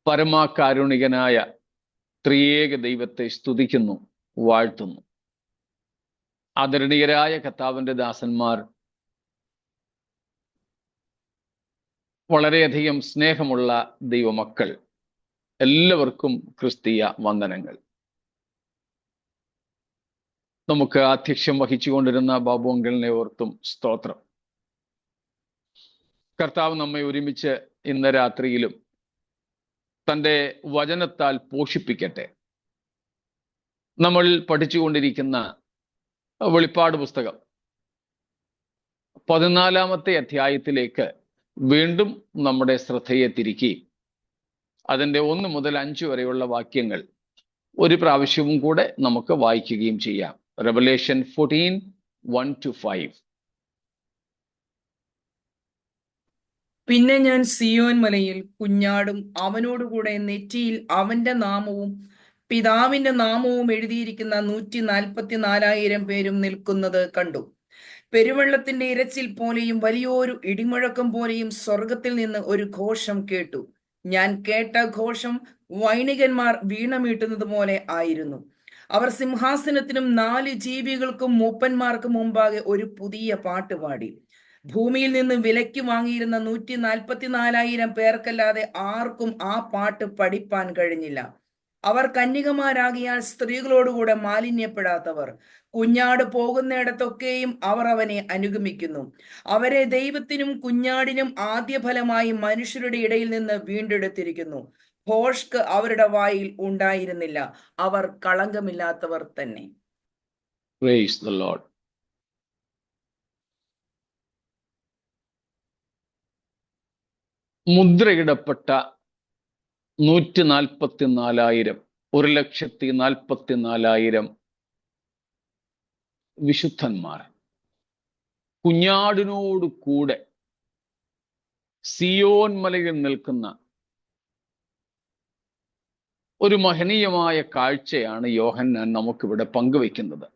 പരമാകാരുണികനായ ത്രിയേക ദൈവത്തെ സ്തുതിക്കുന്നു, വാഴ്ത്തുന്നു. ആദരണീയരായ കർത്താവിൻ്റെ ദാസന്മാർ, വളരെയധികം സ്നേഹമുള്ള ദൈവമക്കൾ, എല്ലാവർക്കും ക്രിസ്തീയ വന്ദനങ്ങൾ. നമുക്ക് ആധ്യക്ഷം വഹിച്ചുകൊണ്ടിരുന്ന ബാബു അങ്കിളിനെ ഓർത്തും സ്തോത്രം. കർത്താവ് നമ്മെ ഒരുമിച്ച് ഇന്ന് രാത്രിയിലും തൻ്റെ വചനത്താൽ പോഷിപ്പിക്കട്ടെ. നമ്മൾ പഠിച്ചുകൊണ്ടിരിക്കുന്ന വെളിപ്പാട് പുസ്തകം 14-ാമത്തെ അധ്യായത്തിലേക്ക് വീണ്ടും നമ്മുടെ ശ്രദ്ധയെ തിരിക്കുകയും അതിൻ്റെ 1 മുതൽ 5 വരെയുള്ള വാക്യങ്ങൾ ഒരു പ്രാവശ്യവും കൂടെ നമുക്ക് വായിക്കുകയും ചെയ്യാം. Revelation 14:1-5. പിന്നെ ഞാൻ സിയോൻ മലയിൽ കുഞ്ഞാടും അവനോടുകൂടെ നെറ്റിയിൽ അവന്റെ നാമവും പിതാവിന്റെ നാമവും എഴുതിയിരിക്കുന്ന 144,000 പേരും നിൽക്കുന്നത് കണ്ടു. പെരുവെള്ളത്തിന്റെ ഇരച്ചിൽ പോലെയും വലിയൊരു ഇടിമുഴക്കം പോലെയും സ്വർഗത്തിൽ നിന്ന് ഒരു ഘോഷം കേട്ടു. ഞാൻ കേട്ട ഘോഷം വൈണികന്മാർ വീണമീട്ടുന്നത് പോലെ ആയിരുന്നു. അവർ സിംഹാസനത്തിനും 4 ജീവികൾക്കും മൂപ്പന്മാർക്കും മുമ്പാകെ ഒരു പുതിയ പാട്ട് പാടി. ഭൂമിയിൽ നിന്ന് വിലയ്ക്ക് വാങ്ങിയിരുന്ന 144,000 പേർക്കല്ലാതെ ആർക്കും ആ പാട്ട് പഠിപ്പാൻ കഴിഞ്ഞില്ല. അവർ കന്യകമാരാകിയാൽ സ്ത്രീകളോടുകൂടെ മാലിന്യപ്പെടാത്തവർ. കുഞ്ഞാട് പോകുന്നിടത്തൊക്കെയും അവർ അവനെ അനുഗമിക്കുന്നു. അവരെ ദൈവത്തിനും കുഞ്ഞാടിനും ആദ്യഫലമായി മനുഷ്യരുടെ ഇടയിൽ നിന്ന് വീണ്ടെടുത്തിരിക്കുന്നു. ഭോഷ്ക് അവരുടെ വായിൽ ഉണ്ടായിരുന്നില്ല. അവർ കളങ്കമില്ലാത്തവർ തന്നെ. Praise the Lord. മുദ്രയിടപ്പെട്ട 144,000 1,44,000 വിശുദ്ധന്മാർ കുഞ്ഞാടിനോട് കൂടെ സിയോൻ മലയിൽ നിൽക്കുന്ന ഒരു മഹനീയമായ കാഴ്ചയാണ് യോഹന്നാൻ നമുക്കിവിടെ പങ്കുവെക്കുന്നത്.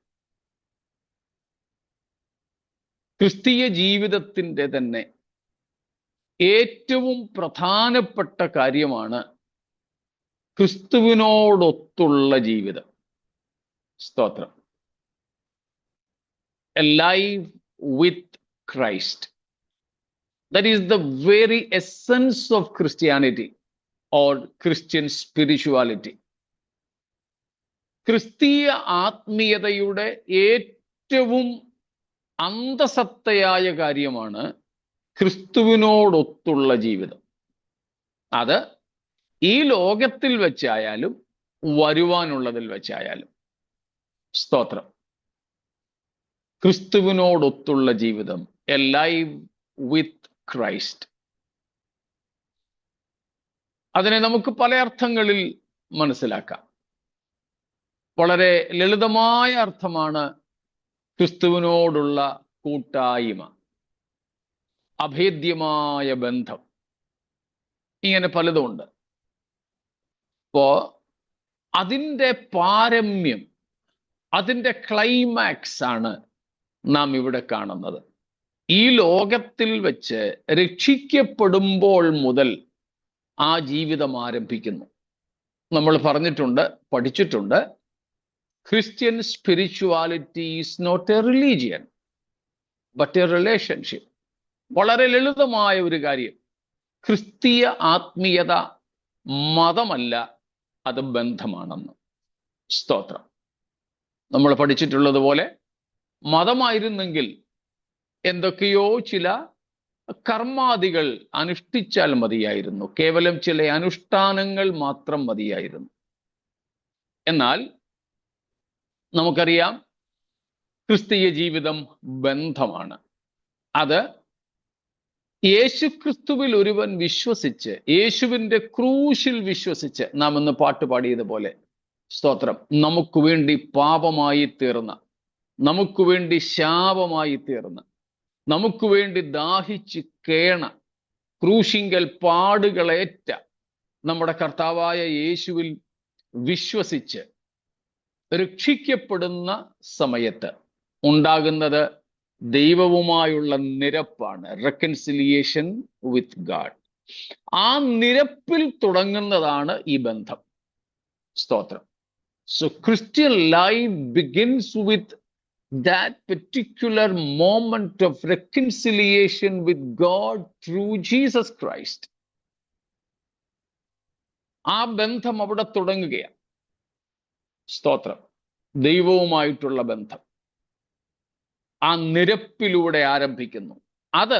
ക്രിസ്തീയ ജീവിതത്തിൻ്റെ തന്നെ ഏറ്റവും പ്രധാനപ്പെട്ട കാര്യമാണ് ക്രിസ്തുവിനോടൊത്തുള്ള ജീവിതം. സ്തോത്രം. A life with Christ. That is the very essence of Christianity or Christian spirituality. ക്രിസ്തീയ ആത്മീയതയുടെ ഏറ്റവും അന്തസത്തയായ കാര്യമാണ് ക്രിസ്തുവിനോടൊത്തുള്ള ജീവിതം. അത് ഈ ലോകത്തിൽ വെച്ചായാലും വരുവാനുള്ളതിൽ വെച്ചായാലും. സ്തോത്രം. ക്രിസ്തുവിനോടൊത്തുള്ള ജീവിതം, എ ലൈഫ് വിത്ത് ക്രൈസ്റ്റ്. അതിനെ നമുക്ക് പല അർത്ഥങ്ങളിൽ മനസ്സിലാക്കാം. വളരെ ലളിതമായ അർത്ഥമാണ് ക്രിസ്തുവിനോടുള്ള കൂട്ടായ്മ, അഭേദ്യമായ ബന്ധം, ഇങ്ങനെ പലതുമുണ്ട്. അപ്പോ അതിൻ്റെ പാരമ്യം, അതിൻ്റെ ക്ലൈമാക്സ് ആണ് നാം ഇവിടെ കാണുന്നത്. ഈ ലോകത്തിൽ വെച്ച് രക്ഷിക്കപ്പെടുമ്പോൾ മുതൽ ആ ജീവിതം ആരംഭിക്കുന്നു. നമ്മൾ പറഞ്ഞിട്ടുണ്ട്, പഠിച്ചിട്ടുണ്ട്, Christian spirituality is not a religion but a relationship. വളരെ ലളിതമായ ഒരു കാര്യം. ക്രിസ്തീയ ആത്മീയത മതമല്ല, അത് ബന്ധമാണെന്ന്. സ്തോത്രം. നമ്മൾ പഠിച്ചിട്ടുള്ളതുപോലെ മതമായിരുന്നെങ്കിൽ എന്തൊക്കെയോ ചില കർമാദികൾ അനുഷ്ഠിച്ചാൽ മതിയായിരുന്നു, കേവലം ചില അനുഷ്ഠാനങ്ങൾ മാത്രം മതിയായിരുന്നു. എന്നാൽ നമുക്കറിയാം, ക്രിസ്തീയ ജീവിതം ബന്ധമാണ്. അത് യേശുക്രിസ്തുവിൽ ഒരുവൻ വിശ്വസിച്ച്, യേശുവിൻ്റെ ക്രൂശിൽ വിശ്വസിച്ച്, നാം ഇന്ന് പാട്ട് പാടിയതുപോലെ, സ്തോത്രം, നമുക്ക് വേണ്ടി പാപമായി തീർന്ന, നമുക്ക് വേണ്ടി ശാപമായി തീർന്ന, നമുക്ക് വേണ്ടി ദാഹിച്ച് കേണ, ക്രൂശിങ്കൽ പാടുകളേറ്റ നമ്മുടെ കർത്താവായ യേശുവിൽ വിശ്വസിച്ച് രക്ഷിക്കപ്പെടുന്ന സമയത്ത് ഉണ്ടാകുന്നത് ദൈവവുമായുള്ള നിരപ്പാണ്, റെക്കൺസിലിയേഷൻ വിത്ത് ഗാഡ്. ആ നിരപ്പിൽ തുടങ്ങുന്നതാണ് ഈ ബന്ധം. സ്തോത്രം. So Christian life begins with that particular moment of reconciliation with God through Jesus Christ. ആ ബന്ധം അവിടെ തുടങ്ങുകയാണ്. സ്തോത്രം. ദൈവവുമായിട്ടുള്ള ബന്ധം ആ നിരപ്പിലൂടെ ആരംഭിക്കുന്നു. അത്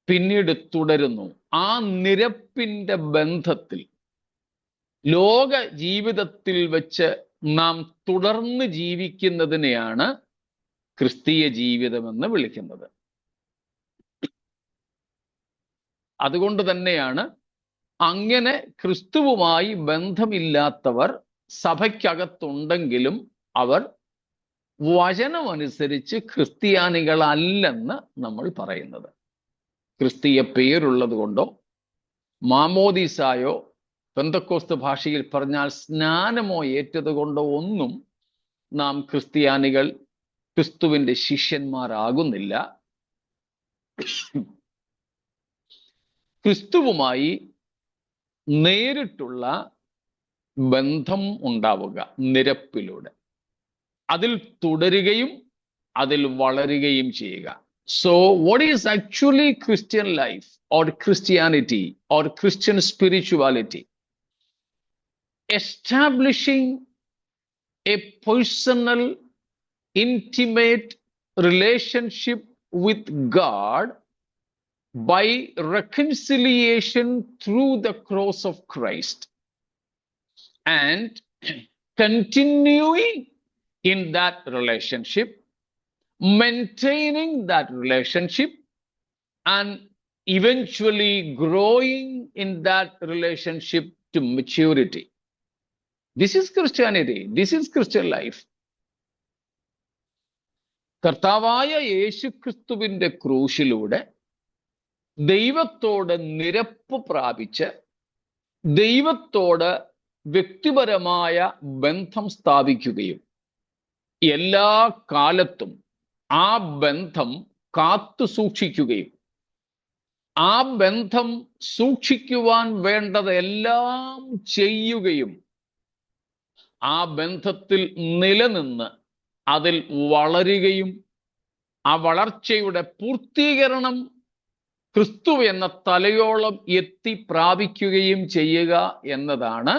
പിന്നീട് തുടരുന്നു. ആ നിരപ്പിന്റെ ബന്ധത്തിൽ ലോക ജീവിതത്തിൽ വെച്ച് നാം തുടർന്ന് ജീവിക്കുന്നതിനെയാണ് ക്രിസ്തീയ ജീവിതമെന്ന് വിളിക്കുന്നത്. അതുകൊണ്ട് തന്നെയാണ് അങ്ങനെ ക്രിസ്തുവുമായി ബന്ധമില്ലാത്തവർ സഭയ്ക്കകത്തുണ്ടെങ്കിലും അവർ വചനമനുസരിച്ച് ക്രിസ്ത്യാനികളല്ലെന്ന് നമ്മൾ പറയുന്നത്. ക്രിസ്തീയ പേരുള്ളത് കൊണ്ടോ മാമോദീസായോ പെന്തക്കോസ്ത് ഭാഷയിൽ പറഞ്ഞാൽ സ്നാനമോ ഏറ്റത് കൊണ്ടോ ഒന്നും നാം ക്രിസ്ത്യാനികൾ, ക്രിസ്തുവിന്റെ ശിഷ്യന്മാരാകുന്നില്ല. ക്രിസ്തുവുമായി നേരിട്ടുള്ള ബന്ധം ഉണ്ടാവുക നിരപ്പിലൂടെ, അതിൽ തുടരുകയും അതിൽ വളരുകയും ചെയ്യുക. So what is actually Christian life or Christianity or Christian spirituality? Establishing a personal, intimate relationship with God by reconciliation through the cross of Christ and continuing in that relationship, maintaining that relationship, and eventually growing in that relationship to maturity. This is Christianity. This is Christian life. കർത്താവായ യേശുക്രിസ്തുവിന്റെ ക്രൂശിലൂടെ ദൈവത്തോട് നിരപ്പ് പ്രാപിച്ച് ദൈവത്തോട് വ്യക്തിപരമായ ബന്ധം സ്ഥാപിക്കുകയും എല്ലാ കാലത്തും ആ ബന്ധം കാത്തു സൂക്ഷിക്കുകയും ആ ബന്ധം സൂക്ഷിക്കുവാൻ വേണ്ടതെല്ലാം ചെയ്യുകയും ആ ബന്ധത്തിൽ നിലനിന്ന് അതിൽ വളരുകയും ആ വളർച്ചയുടെ പൂർത്തീകരണം ക്രിസ്തു എന്ന തലയോളം എത്തി പ്രാപിക്കുകയും ചെയ്യുക എന്നതാണ്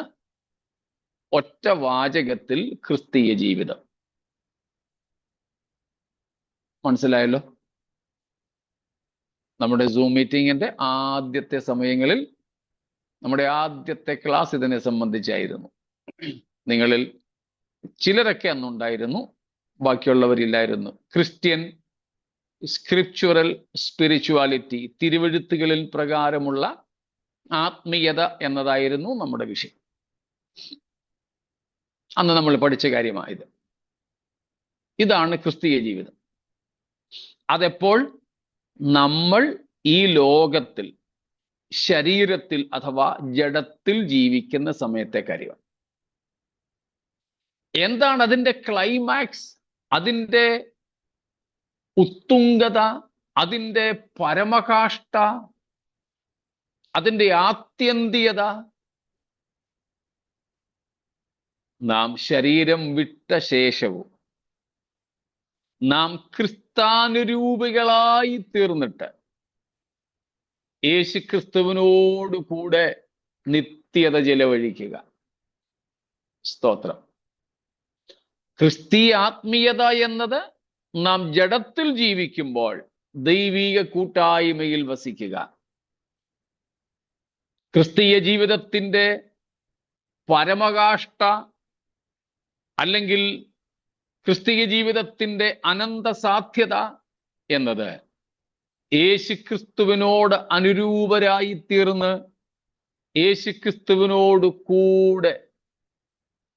ഒറ്റ വാചകത്തിൽ ക്രിസ്തീയ ജീവിതം. മനസ്സിലായല്ലോ? നമ്മുടെ സൂം മീറ്റിങ്ങിന്റെ ആദ്യത്തെ സമയങ്ങളിൽ നമ്മുടെ ആദ്യത്തെ ക്ലാസ് ഇതിനെ സംബന്ധിച്ചായിരുന്നു. നിങ്ങളിൽ ചിലരൊക്കെ അന്നുണ്ടായിരുന്നു, ബാക്കിയുള്ളവരില്ലായിരുന്നു. ക്രിസ്ത്യൻ സ്ക്രിപ്ചറൽ സ്പിരിച്വാലിറ്റി, തിരുവെഴുത്തുകളിൽ പ്രകാരമുള്ള ആത്മീയത എന്നതായിരുന്നു നമ്മുടെ വിഷയം. അന്ന് നമ്മൾ പഠിച്ച കാര്യമായത്. ഇതാണ് ക്രിസ്തീയ ജീവിതം. അതെപ്പോൾ നമ്മൾ ഈ ലോകത്തിൽ ശരീരത്തിൽ അഥവാ ജഡത്തിൽ ജീവിക്കുന്ന സമയത്തെ കാര്യമാണ്. എന്താണ് അതിൻ്റെ ക്ലൈമാക്സ്, അതിൻ്റെ ഉത്തുംഗത, അതിൻ്റെ പരമകാഷ്ഠ, അതിൻ്റെ ആത്യന്തികത? നാം ശരീരം വിട്ട ശേഷവും നാം ക്രിസ്താനുരൂപികളായി തീർന്നിട്ട് യേശുക്രിസ്തുവിനോട് കൂടെ നിത്യത ചെലവഴിക്കുക. സ്തോത്രം. ക്രിസ്തീയ ആത്മീയത എന്നത് നാം ജഡത്തിൽ ജീവിക്കുമ്പോൾ ദൈവിക കൂട്ടായ്മയിൽ വസിക്കുക. ക്രിസ്തീയ ജീവിതത്തിൻ്റെ പരമകാഷ്ഠ അല്ലെങ്കിൽ ക്രിസ്തീയ ജീവിതത്തിൻ്റെ അനന്ത സാധ്യത എന്നത് യേശുക്രിസ്തുവിനോട് അനുരൂപരായി തീർന്ന് യേശുക്രിസ്തുവിനോട് കൂടെ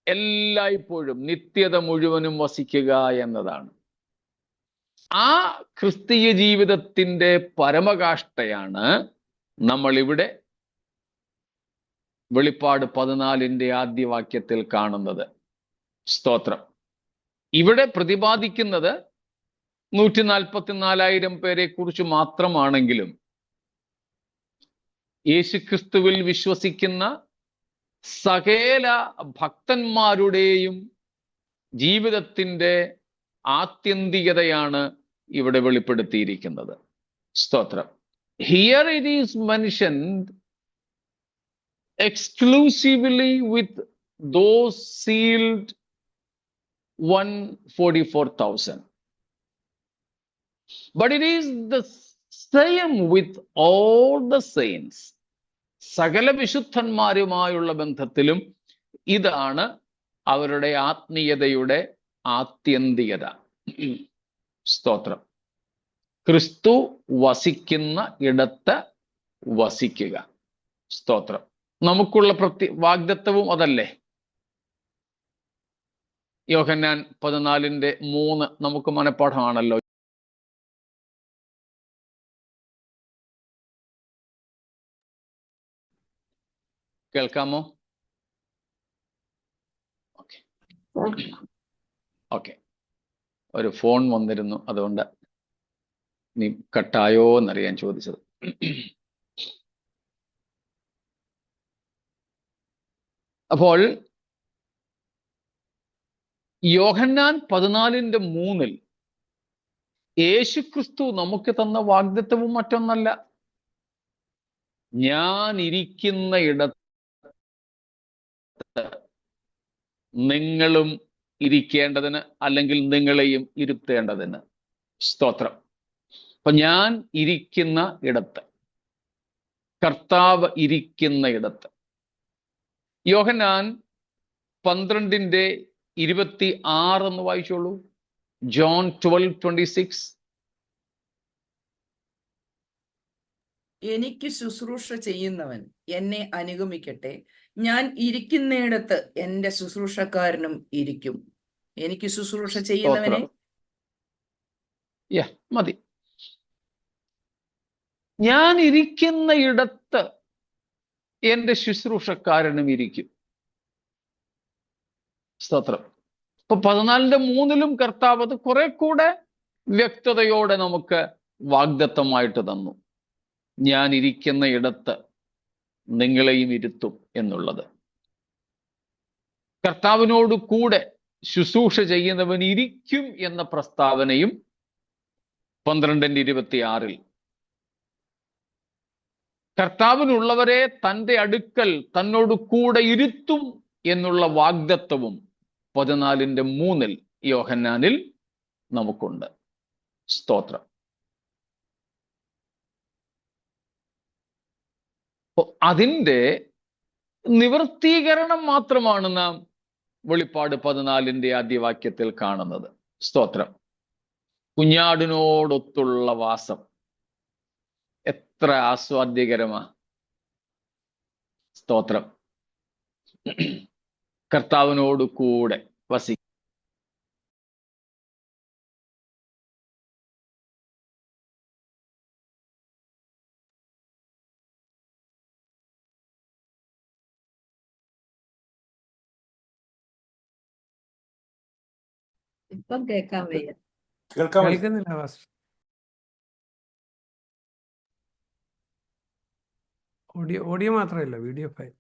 എല്ലായ്പ്പോഴും നിത്യത മുഴുവനും വസിക്കുക എന്നതാണ്. ആ ക്രിസ്തീയ ജീവിതത്തിൻ്റെ പരമകാഷ്ഠയാണ് നമ്മളിവിടെ വെളിപ്പാട് 14 ആദ്യ വാക്യത്തിൽ കാണുന്നത്. സ്തോത്രം. ഇവിടെ പ്രതിപാദിക്കുന്നത് 144,000 പേരെ കുറിച്ച് മാത്രമാണെങ്കിലും യേശുക്രിസ്തുവിൽ വിശ്വസിക്കുന്ന സകല ഭക്തന്മാരുടെയും ജീവിതത്തിന്റെ ആത്യന്തികതയാണ് ഇവിടെ വെളിപ്പെടുത്തിയിരിക്കുന്നത്. സ്തോത്രം. Here it is mentioned exclusively with those sealed 144,000. But it is the same with all the saints. സകല വിശുദ്ധന്മാരുമായുള്ള ബന്ധത്തിലും ഇതാണ് അവരുടെ ആത്മീയതയുടെ ആത്യന്തികത. സ്തോത്രം. ക്രിസ്തു വസിക്കുന്ന ഇടത്ത് വസിക്കുക. സ്തോത്രം. നമുക്കുള്ള വാഗ്ദത്തവും അതല്ലേ? യോഹന്നാൻ 14:3 നമുക്ക് മനഃപ്പാഠമാണല്ലോ. കേൾക്കാമോ? ഓക്കെ. ഒരു ഫോൺ വന്നിരുന്നു, അതുകൊണ്ട് നീ കട്ടായോ എന്നറിയാൻ ചോദിച്ചത്. അപ്പോൾ യോഹന്നാൻ 14:3 യേശുക്രിസ്തു നമുക്ക് തന്ന വാഗ്ദത്തവും മറ്റൊന്നല്ല. ഞാൻ ഇരിക്കുന്ന ഇടത്ത് നിങ്ങളും ഇരിക്കേണ്ടതിന്, അല്ലെങ്കിൽ നിങ്ങളെയും ഇരുത്തേണ്ടതിന്. സ്തോത്രം. അപ്പൊ ഞാൻ ഇരിക്കുന്ന ഇടത്ത്, കർത്താവ് ഇരിക്കുന്ന ഇടത്ത്. യോഹന്നാൻ 12:26 എന്ന് വായിച്ചോളൂ. ജോൺ 12:26. എനിക്ക് ശുശ്രൂഷ ചെയ്യുന്നവൻ എന്നെ അനുഗമിക്കട്ടെ. ഞാൻ ഇരിക്കുന്നിടത്ത് എന്റെ ശുശ്രൂഷക്കാരനും ഇരിക്കും. എനിക്ക് ശുശ്രൂഷ ചെയ്യുന്നവനെ മതി. ഞാൻ ഇരിക്കുന്ന ഇടത്ത് എന്റെ ശുശ്രൂഷക്കാരനും ഇരിക്കും. സ്തോത്രം. ഇപ്പൊ 14:3 കർത്താവ് അത് കുറെ കൂടെ വ്യക്തതയോടെ നമുക്ക് വാഗ്ദത്തമായിട്ട് തന്നു. ഞാൻ ഇരിക്കുന്ന ഇടത്ത് നിങ്ങളെയും ഇരുത്തും എന്നുള്ളത്. കർത്താവിനോട് കൂടെ ശുശ്രൂഷ ചെയ്യുന്നവൻ ഇരിക്കും എന്ന പ്രസ്താവനയും 12:26 കർത്താവിനുള്ളവരെ തൻ്റെ അടുക്കൽ തന്നോട് കൂടെ ഇരുത്തും എന്നുള്ള വാഗ്ദത്തവും 14:3 യോഹന്നാനിൽ നമുക്കുണ്ട്. സ്തോത്രം. അതിൻ്റെ നിവൃത്തീകരണം മാത്രമാണ് നാം വെളിപ്പാട് 14 ആദ്യവാക്യത്തിൽ കാണുന്നത്. സ്തോത്രം. കുഞ്ഞാടിനോടൊത്തുള്ള വാസം എത്ര ആസ്വാദ്യകരമാ. സ്തോത്രം. കർത്താവിനോട് കൂടെ വസി ഇപ്പം കേൾക്കാൻ വയ്യ. കേൾക്കുന്നില്ല പാസ്റ്റർ. ഓഡിയോ മാത്രമല്ല, വീഡിയോ ഫയൽ.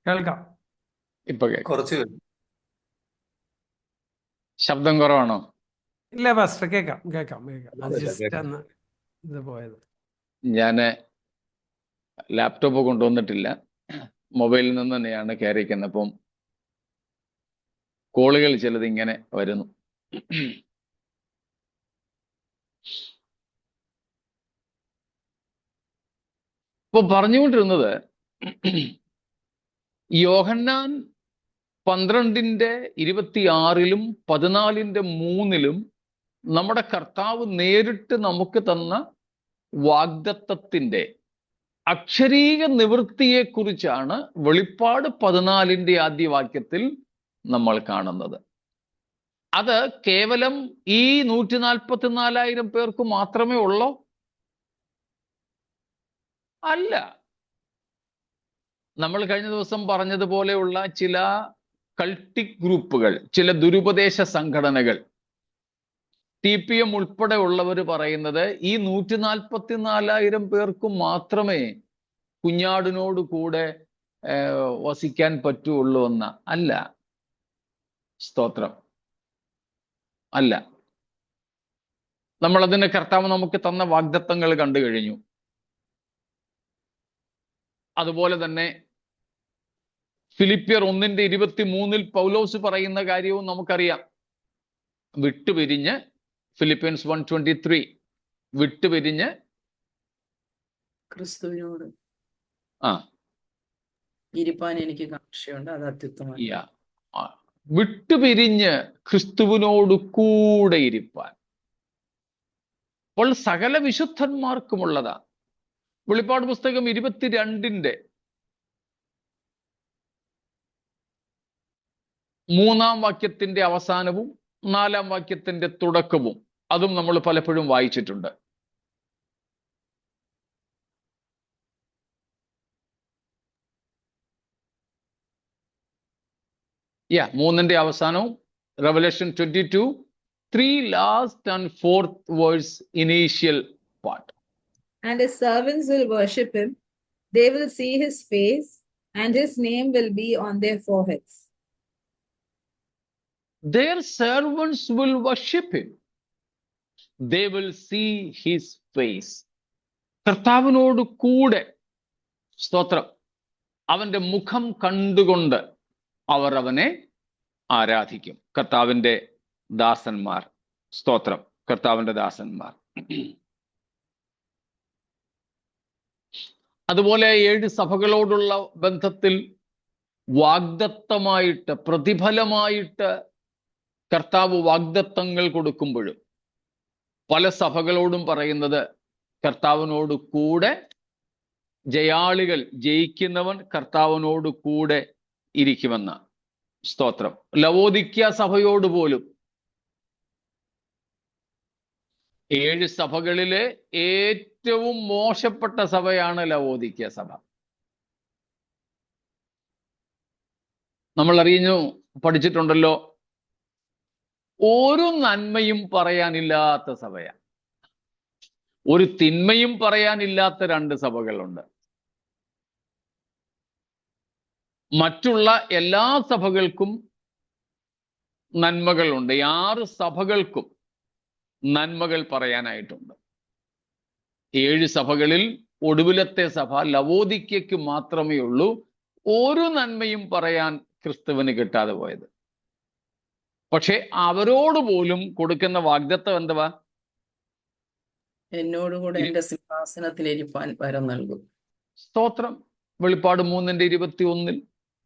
കേൾക്കാം. ഇപ്പൊ കുറച്ച് ശബ്ദം കുറവാണോ? ഇല്ല പാസ്റ്റർ, കേൾക്കാം. അത് ജസ്റ്റ് അന്ന് ഇത് പോയത്. ഞാന് ലാപ്ടോപ്പ് കൊണ്ടുവന്നിട്ടില്ല, മൊബൈലിൽ നിന്ന് തന്നെയാണ് കയറിയിരിക്കുന്നത്. അപ്പം കോളുകൾ ചിലത് ഇങ്ങനെ വരുന്നു. ഇപ്പൊ പറഞ്ഞുകൊണ്ടിരുന്നത് യോഹന്നാൻ 12:26 14:3 നമ്മുടെ കർത്താവ് നേരിട്ട് നമുക്ക് തന്ന വാഗ്ദത്തത്തിന്റെ അക്ഷരീക നിവൃത്തിയെക്കുറിച്ചാണ് വെളിപ്പാട് 14 ആദ്യവാക്യത്തിൽ നമ്മൾ കാണുന്നത്. അത് കേവലം ഈ 144,000 പേർക്ക് മാത്രമേ ഉള്ളൂ? അല്ല. നമ്മൾ കഴിഞ്ഞ ദിവസം പറഞ്ഞതുപോലെയുള്ള ചില കൾട്ടിക് ഗ്രൂപ്പുകൾ, ചില ദുരുപദേശ സംഘടനകൾ, TPM ഉൾപ്പെടെ ഉള്ളവർ പറയുന്നത് ഈ 144,000 പേർക്കും മാത്രമേ കുഞ്ഞാടിനോട് കൂടെ വസിക്കാൻ പറ്റുള്ളൂ എന്ന. അല്ല. സ്തോത്രം. അല്ല. നമ്മളതിന് കർത്താവ് നമുക്ക് തന്ന വാഗ്ദത്തങ്ങൾ കണ്ടു കഴിഞ്ഞു. അതുപോലെ തന്നെ ഫിലിപ്പിയർ 1:23 പൗലോസ് പറയുന്ന കാര്യവും നമുക്കറിയാം. വിട്ടുപിരിഞ്ഞ്, ഫിലിപ്പിയൻസ് 1:23, വിട്ടുപിരിഞ്ഞ് ക്രിസ്തുവിനോട് ആ ഇരിപ്പാൻ എനിക്ക് കാഴ്ചയുണ്ട്, അത് അത്യുത്തമമാണ്. വിട്ടുപിരിഞ്ഞ് ക്രിസ്തുവിനോട് കൂടെ ഇരിപ്പാൻ. അപ്പോൾ സകല വിശുദ്ധന്മാർക്കുമുള്ളതാ. വെളിപ്പാട് പുസ്തകം 22 3-ാം വാക്യത്തിന്റെ അവസാനവും 4-ാം വാക്യത്തിന്റെ തുടക്കവും അതും നമ്മൾ പലപ്പോഴും വായിച്ചിട്ടുണ്ട്. മൂന്നിന്റെ അവസാനവും Revelation 22, 3 last and 4th verse initial part. And his servants will worship him. They will see his face, and his name will be on their foreheads. Their servants will worship him. They will see his face. കർത്താവിനോട് കൂടെ, സ്തോത്രം, അവന്റെ മുഖം കണ്ടുകൊണ്ട് അവർ അവനെ ആരാധിക്കും. കർത്താവിന്റെ ദാസന്മാർ, സ്തോത്രം, കർത്താവിന്റെ ദാസന്മാർ. അതുപോലെ 7 സഭകളോടുള്ള ബന്ധത്തിൽ വാഗ്ദത്തമായിട്ട്, പ്രതിഫലമായിട്ട് കർത്താവ് വാഗ്ദത്തങ്ങൾ കൊടുക്കുമ്പോഴും പല സഭകളോടും പറയുന്നത് കർത്താവിനോട് കൂടെ, ജയാളികൾ, ജയിക്കുന്നവൻ കർത്താവിനോട് കൂടെ ഇരിക്കുമെന്ന. സ്തോത്രം. ലവോദിക്യ സഭയോട് പോലും 7 സഭകളിലെ ഏറ്റവും മോശപ്പെട്ട സഭയാണ് ലവോദിക്യ സഭ. നമ്മൾ അറിഞ്ഞു, പഠിച്ചിട്ടുണ്ടല്ലോ, ഒരു നന്മയും പറയാനില്ലാത്ത സഭയാണ്. ഒരു തിന്മയും പറയാനില്ലാത്ത 2 സഭകളുണ്ട്. മറ്റുള്ള എല്ലാ സഭകൾക്കും നന്മകളുണ്ട്. 6 സഭകൾക്കും നന്മകൾ പറയാനായിട്ടുണ്ട്. 7 സഭകളിൽ ഒടുവിലത്തെ സഭ ലവോദിക്യയ്ക്ക് മാത്രമേ ഉള്ളൂ ഒരു നന്മയും പറയാൻ ക്രിസ്തുവിന് കിട്ടാതെ പോയത്. പക്ഷെ അവരോട് പോലും കൊടുക്കുന്ന വാഗ്ദത്തം എന്തുവാ? എന്നോടുകൂടെ എന്റെ സിംഹാസനത്തിൽ ഇരിപ്പാൻ വരം നൽകും. സ്തോത്രം. വെളിപ്പാട് 3:21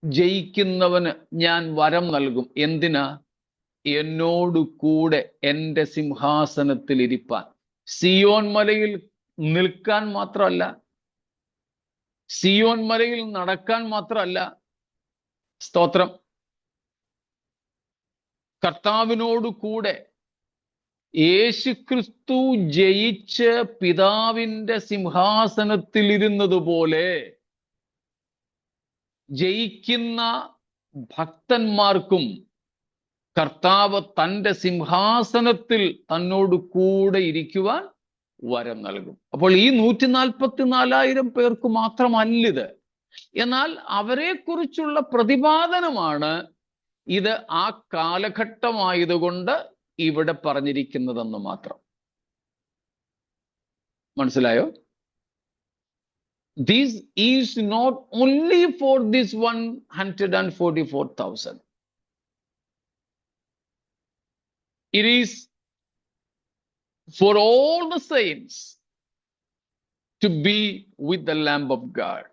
ജയിക്കുന്നവന് ഞാൻ വരം നൽകും. എന്തിനാ? എന്നോട് കൂടെ എൻ്റെ സിംഹാസനത്തിൽ ഇരിപ്പാൻ. സിയോൻ മലയിൽ നിൽക്കാൻ മാത്രമല്ല, സിയോൻ മലയിൽ നടക്കാൻ മാത്രമല്ല, സ്തോത്രം, കർത്താവിനോട് കൂടെ യേശുക്രിസ്തു ജയിച്ച് പിതാവിന്റെ സിംഹാസനത്തിൽ ഇരുന്നതുപോലെ ജയിക്കുന്ന ഭക്തന്മാർക്കും കർത്താവ് തൻ്റെ സിംഹാസനത്തിൽ തന്നോട് കൂടെ ഇരിക്കുവാൻ വരം നൽകും. അപ്പോൾ ഈ 144,000 പേർക്ക് മാത്രമല്ലിത്. എന്നാൽ അവരെക്കുറിച്ചുള്ള പ്രതിപാദനമാണ് ഇത് ആ കാലഘട്ടമായതുകൊണ്ട് ഇവിടെ പറഞ്ഞിരിക്കുന്നതെന്ന് മാത്രം. മനസ്സിലായോ? This is not only for this 144,000. It is for all the saints to be with the Lamb of God,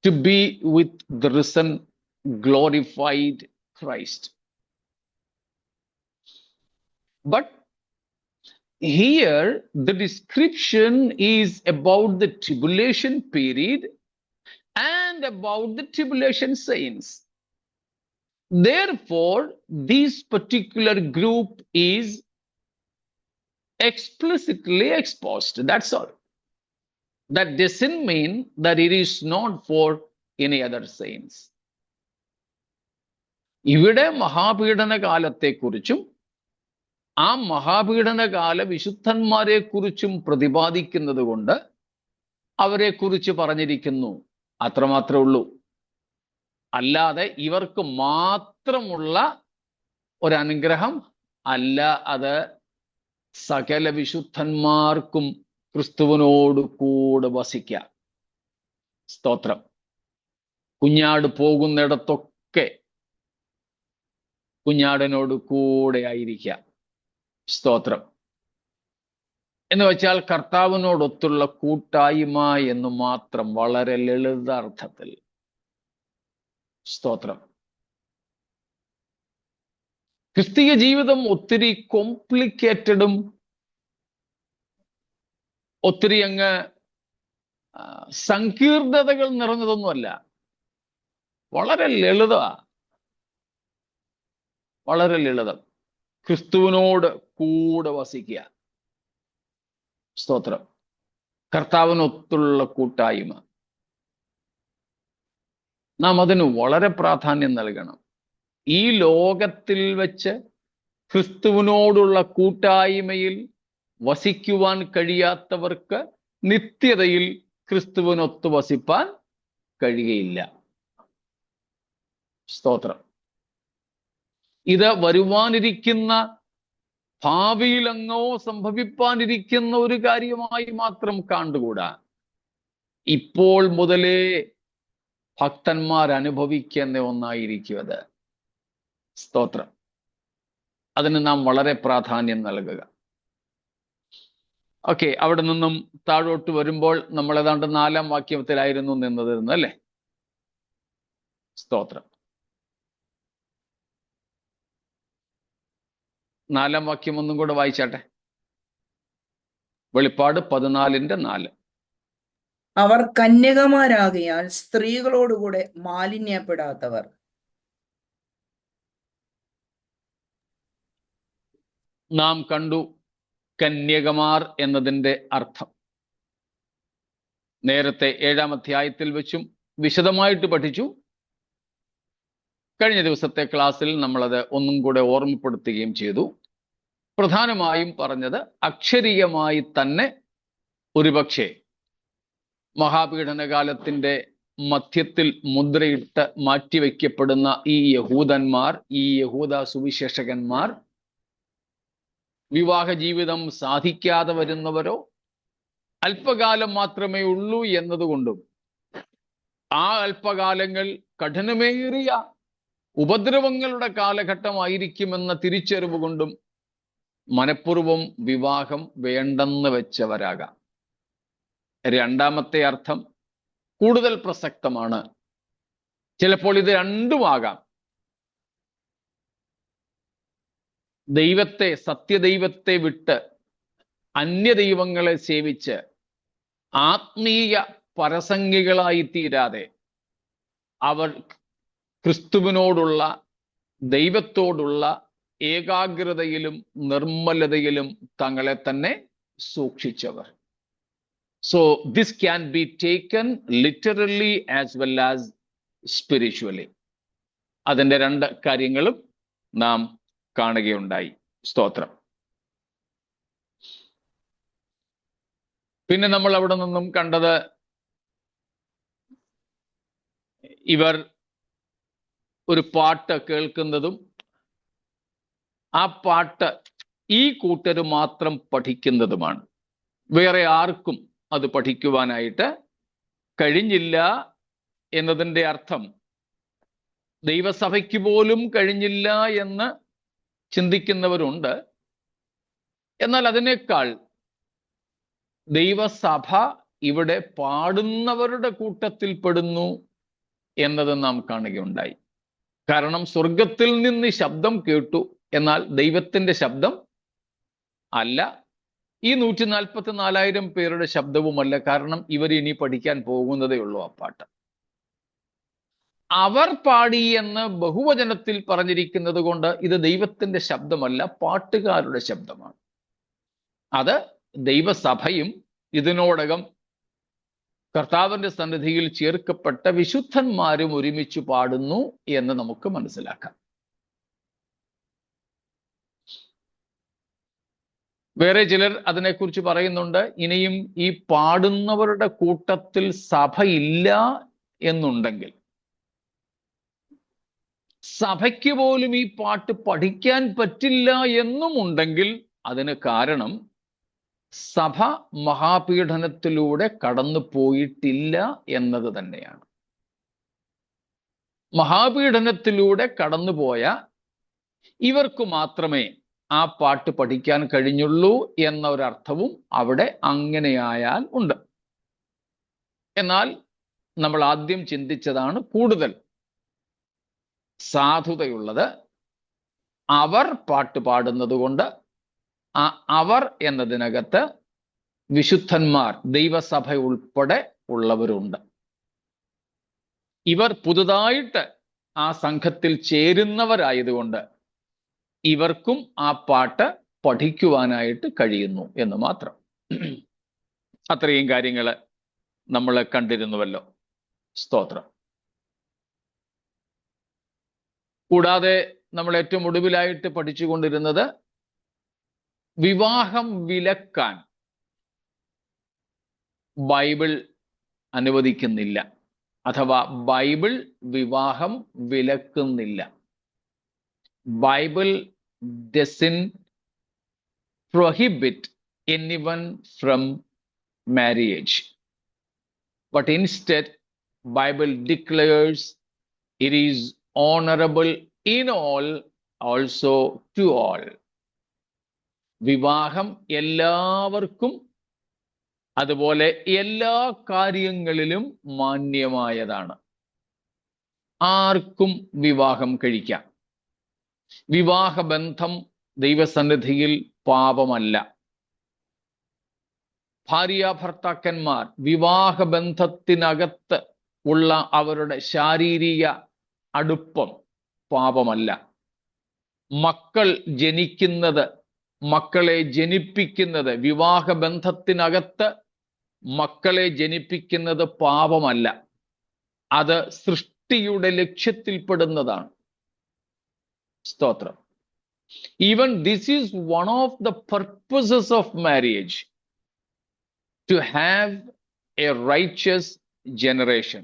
to be with the risen, glorified Christ. But here the description is about the tribulation period and about the tribulation saints. Therefore, this particular group is explicitly exposed. That's all. That doesn't mean that it is not for any other saints. ഇവിടെ മഹാപീഡന കാലത്തെക്കുറിച്ചും ആ മഹാപീഡനകാല വിശുദ്ധന്മാരെ കുറിച്ചും പ്രതിപാദിക്കുന്നത് കൊണ്ട് അവരെ കുറിച്ച് പറഞ്ഞിരിക്കുന്നു, അത്രമാത്രമേ ഉള്ളൂ. അല്ലാതെ ഇവർക്ക് മാത്രമുള്ള ഒരനുഗ്രഹം അല്ല അത്. സകല വിശുദ്ധന്മാർക്കും ക്രിസ്തുവിനോട് കൂടെ വസിക്കാം. സ്തോത്രം. കുഞ്ഞാട് പോകുന്നിടത്തൊക്കെ കുഞ്ഞാടിനോട് കൂടെ ആയിരിക്കാം. സ്തോത്രം. എന്ന് വെച്ചാൽ കർത്താവിനോടൊത്തുള്ള കൂട്ടായ്മ എന്ന് മാത്രം, വളരെ ലളിതാർത്ഥത്തിൽ. സ്തോത്രം. ക്രിസ്തീയ ജീവിതം ഒത്തിരി കോംപ്ലിക്കേറ്റഡും ഒത്തിരി അങ്ങ് സങ്കീർണതകൾ നിറഞ്ഞതൊന്നുമല്ല. വളരെ ലളിത, വളരെ ലളിതം. ക്രിസ്തുവിനോട് കൂടെ വസിക്കുക. സ്തോത്രം. കർത്താവിനൊത്തുള്ള കൂട്ടായ്മ, നാം അതിന് വളരെ പ്രാധാന്യം നൽകണം. ഈ ലോകത്തിൽ വെച്ച് ക്രിസ്തുവിനോടുള്ള കൂട്ടായ്മയിൽ വസിക്കുവാൻ കഴിയാത്തവർക്ക് നിത്യതയിൽ ക്രിസ്തുവിനൊത്ത് വസിപ്പാൻ കഴിയുകയില്ല. സ്തോത്രം. ഇത് വരുവാനിരിക്കുന്ന, ഭാവിയിലെങ്ങോ സംഭവിപ്പാനിരിക്കുന്ന ഒരു കാര്യമായി മാത്രം കണ്ടുകൂടാ. ഇപ്പോൾ മുതലേ ഭക്തന്മാർ അനുഭവിക്കുന്ന ഒന്നായിരിക്കും അത്. സ്തോത്രം. അതിന് നാം വളരെ പ്രാധാന്യം നൽകുക. ഓക്കെ, അവിടെ നിന്നും താഴോട്ട് വരുമ്പോൾ നമ്മൾ ഏതാണ്ട് 4-ാം വാക്യത്തിലായിരുന്നു നിന്നതിരുന്നു അല്ലേ? സ്തോത്രം. 4-ാം വാക്യം ഒന്നും കൂടെ വായിച്ചാട്ടെ. വെളിപ്പാട് 14:4. അവർ കന്യകമാരാകയാൽ സ്ത്രീകളോടുകൂടെ മാലിന്യപ്പെടാത്തവർ. നാം കണ്ടു കന്യകമാർ എന്നതിൻ്റെ അർത്ഥം. നേരത്തെ 7-ാം അധ്യായത്തിൽ വെച്ചും വിശദമായിട്ട് പഠിച്ചു. കഴിഞ്ഞ ദിവസത്തെ ക്ലാസ്സിൽ നമ്മളത് ഒന്നും കൂടെ ഓർമ്മപ്പെടുത്തുകയും ചെയ്തു. പ്രധാനമായും പറഞ്ഞത് അക്ഷരീയമായി തന്നെ ഒരുപക്ഷെ മഹാപീഡനകാലത്തിൻ്റെ മധ്യത്തിൽ മുദ്രയിട്ട് മാറ്റിവെക്കപ്പെടുന്ന ഈ യഹൂദന്മാർ, ഈ യഹൂദ സുവിശേഷകന്മാർ വിവാഹ ജീവിതം സാധിക്കാതെ വരുന്നവരോ അല്പകാലം മാത്രമേ ഉള്ളൂ എന്നതുകൊണ്ടും ആ അല്പകാലങ്ങൾ കഠിനമേറിയ ഉപദ്രവങ്ങളുടെ കാലഘട്ടമായിരിക്കുമെന്ന തിരിച്ചറിവ് കൊണ്ടും മനഃപൂർവ്വം വിവാഹം വേണ്ടെന്ന് വെച്ചവരാകാം. രണ്ടാമത്തെ അർത്ഥം കൂടുതൽ പ്രസക്തമാണ്. ചിലപ്പോൾ ഇത് രണ്ടുമാകാം. ദൈവത്തെ, സത്യദൈവത്തെ വിട്ട് അന്യദൈവങ്ങളെ സേവിച്ച് ആത്മീയ പരസംഗികളായി തീരാതെ അവർ ക്രിസ്തുവിനോടുള്ള, ദൈവത്തോടുള്ള ഏകാഗ്രതയിലും നിർമ്മലതയിലും തങ്ങളെ തന്നെ സൂക്ഷിച്ചവർ. So this can be taken literally as well as spiritually. അതിൻ്റെ രണ്ട് കാര്യങ്ങളും നാം കാണുകയുണ്ടായി. സ്തോത്രം. പിന്നെ നമ്മൾ അവിടെ നിന്നും കണ്ടത് ഇവർ ഒരു പാട്ട് കേൾക്കുന്നതും ആ പാട്ട് ഈ കൂട്ടര് മാത്രം പഠിക്കുന്നതുമാണ്. വേറെ ആർക്കും അത് പഠിക്കുവാനായിട്ട് കഴിഞ്ഞില്ല എന്നതിൻ്റെ അർത്ഥം ദൈവസഭയ്ക്ക് പോലും കഴിഞ്ഞില്ല എന്ന് ചിന്തിക്കുന്നവരുണ്ട്. എന്നാൽ അതിനേക്കാൾ ദൈവസഭ ഇവിടെ പാടുന്നവരുടെ കൂട്ടത്തിൽ പെടുന്നു എന്നത് നാം കാണുകയുണ്ടായി. കാരണം സ്വർഗത്തിൽ നിന്ന് ശബ്ദം കേട്ടു, എന്നാൽ ദൈവത്തിൻ്റെ ശബ്ദം അല്ല, ഈ 144,000 പേരുടെ ശബ്ദവുമല്ല. കാരണം ഇവർ ഇനി പഠിക്കാൻ പോകുന്നതേ ഉള്ളൂ ആ പാട്ട്. അവർ പാടി എന്ന് ബഹുവചനത്തിൽ പറഞ്ഞിരിക്കുന്നത് കൊണ്ട് ഇത് ദൈവത്തിൻ്റെ ശബ്ദമല്ല, പാട്ടുകാരുടെ ശബ്ദമാണ്. അത് ദൈവസഭയും ഇതിനോടകം കർത്താവിന്റെ സന്നിധിയിൽ ചേർക്കപ്പെട്ട വിശുദ്ധന്മാരും ഒരുമിച്ച് പാടുന്നു എന്ന് നമുക്ക് മനസ്സിലാക്കാം. വേറെ ചിലർ അതിനെക്കുറിച്ച് പറയുന്നുണ്ട്, ഇനിയും ഈ പാടുന്നവരുടെ കൂട്ടത്തിൽ സഭയില്ല എന്നുണ്ടെങ്കിൽ, സഭയ്ക്ക് പോലും ഈ പാട്ട് പഠിക്കാൻ പറ്റില്ല എന്നുമുണ്ടെങ്കിൽ, അതിന് കാരണം സഭ മഹാപീഡനത്തിലൂടെ കടന്നു പോയിട്ടില്ല എന്നത് തന്നെയാണ്. മഹാപീഡനത്തിലൂടെ കടന്നുപോയ ഇവർക്ക് മാത്രമേ ആ പാട്ട് പഠിക്കാൻ കഴിഞ്ഞുള്ളൂ എന്ന ഒരർത്ഥവും അവിടെ അങ്ങനെയായാൽ ഉണ്ട്. എന്നാൽ നമ്മൾ ആദ്യം ചിന്തിച്ചതാണ് കൂടുതൽ സാധുതയുള്ളത്. അവർ പാട്ട് പാടുന്നത് കൊണ്ട് ആ അവർ എന്നതിനകത്ത് വിശുദ്ധന്മാർ, ദൈവസഭ ഉൾപ്പെടെ ഉള്ളവരുണ്ട്. ഇവർ പുതുതായിട്ട് ആ സംഘത്തിൽ ചേരുന്നവരായതുകൊണ്ട് ഇവർക്കും ആ പാട്ട് പഠിക്കുവാനായിട്ട് കഴിയുന്നു എന്ന് മാത്രം. അത്രയും കാര്യങ്ങൾ നമ്മൾ കണ്ടിരുന്നുവല്ലോ. സ്തോത്രം. കൂടാതെ നമ്മൾ ഏറ്റവും ഒടുവിലായിട്ട് പഠിച്ചുകൊണ്ടിരുന്നത് വിവാഹം വിലക്കാൻ ബൈബിൾ അനുവദിക്കുന്നില്ല, അഥവാ ബൈബിൾ വിവാഹം വിലക്കുന്നില്ല. Bible doesn't prohibit anyone from marriage, but instead Bible declares it is honorable in all, also to all. വിവാഹം എല്ലാവർക്കും അതുപോലെ എല്ലാ കാര്യങ്ങളിലും മാന്യമായതാണ്. ആർക്കും വിവാഹം കഴിക്കാം. വിവാഹബന്ധം ദൈവസന്നിധിയിൽ പാപമല്ല. ഭാര്യാഭർത്താക്കന്മാർ വിവാഹബന്ധത്തിനകത്ത് ഉള്ള അവരുടെ ശാരീരിക അടുപ്പം പാപമല്ല. മക്കൾ ജനിക്കുന്നത്, മക്കളെ ജനിപ്പിക്കുന്നത്, വിവാഹബന്ധത്തിനകത്ത് മക്കളെ ജനിപ്പിക്കുന്നത് പാപമല്ല. അത് സൃഷ്ടിയുടെ ലക്ഷ്യത്തിൽപ്പെടുന്നതാണ്. സ്തോത്രം. Even this is one of the purposes of marriage, to have a righteous generation.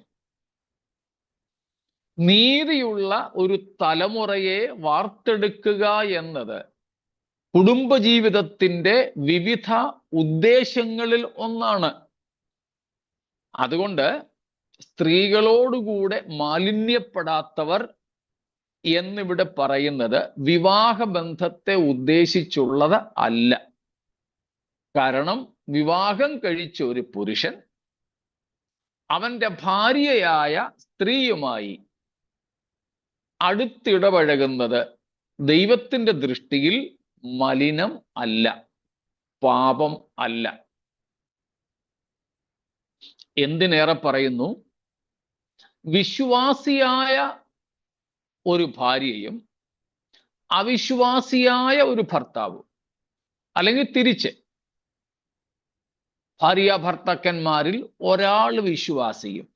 നീതിയുള്ള ഒരു തലമുറയെ വാർത്തെടുക്കുക എന്നത് കുടുംബജീവിതത്തിന്റെ വിവിധ ഉദ്ദേശങ്ങളിൽ ഒന്നാണ്. അതുകൊണ്ട് സ്ത്രീകളോടുകൂടെ മാലിന്യപ്പെടാത്തവർ എന്നിവിടെ പറയുന്നത് വിവാഹബന്ധത്തെ ഉദ്ദേശിച്ചുള്ളത് അല്ല. കാരണം വിവാഹം കഴിച്ച ഒരു പുരുഷൻ അവന്റെ ഭാര്യയായ സ്ത്രീയുമായി അടുത്തിടപഴകുന്നത് ദൈവത്തിന്റെ ദൃഷ്ടിയിൽ മലിനം അല്ല, പാപം അല്ല. എന്തിനേറെ പറയുന്നു, വിശ്വാസിയായ ഒരു ഭാര്യയും അവിശ്വാസിയായ ഒരു ഭർത്താവും, അല്ലെങ്കിൽ തിരിച്ച് ഭാര്യാഭർത്താക്കന്മാരിൽ ഒരാൾ വിശ്വാസിയും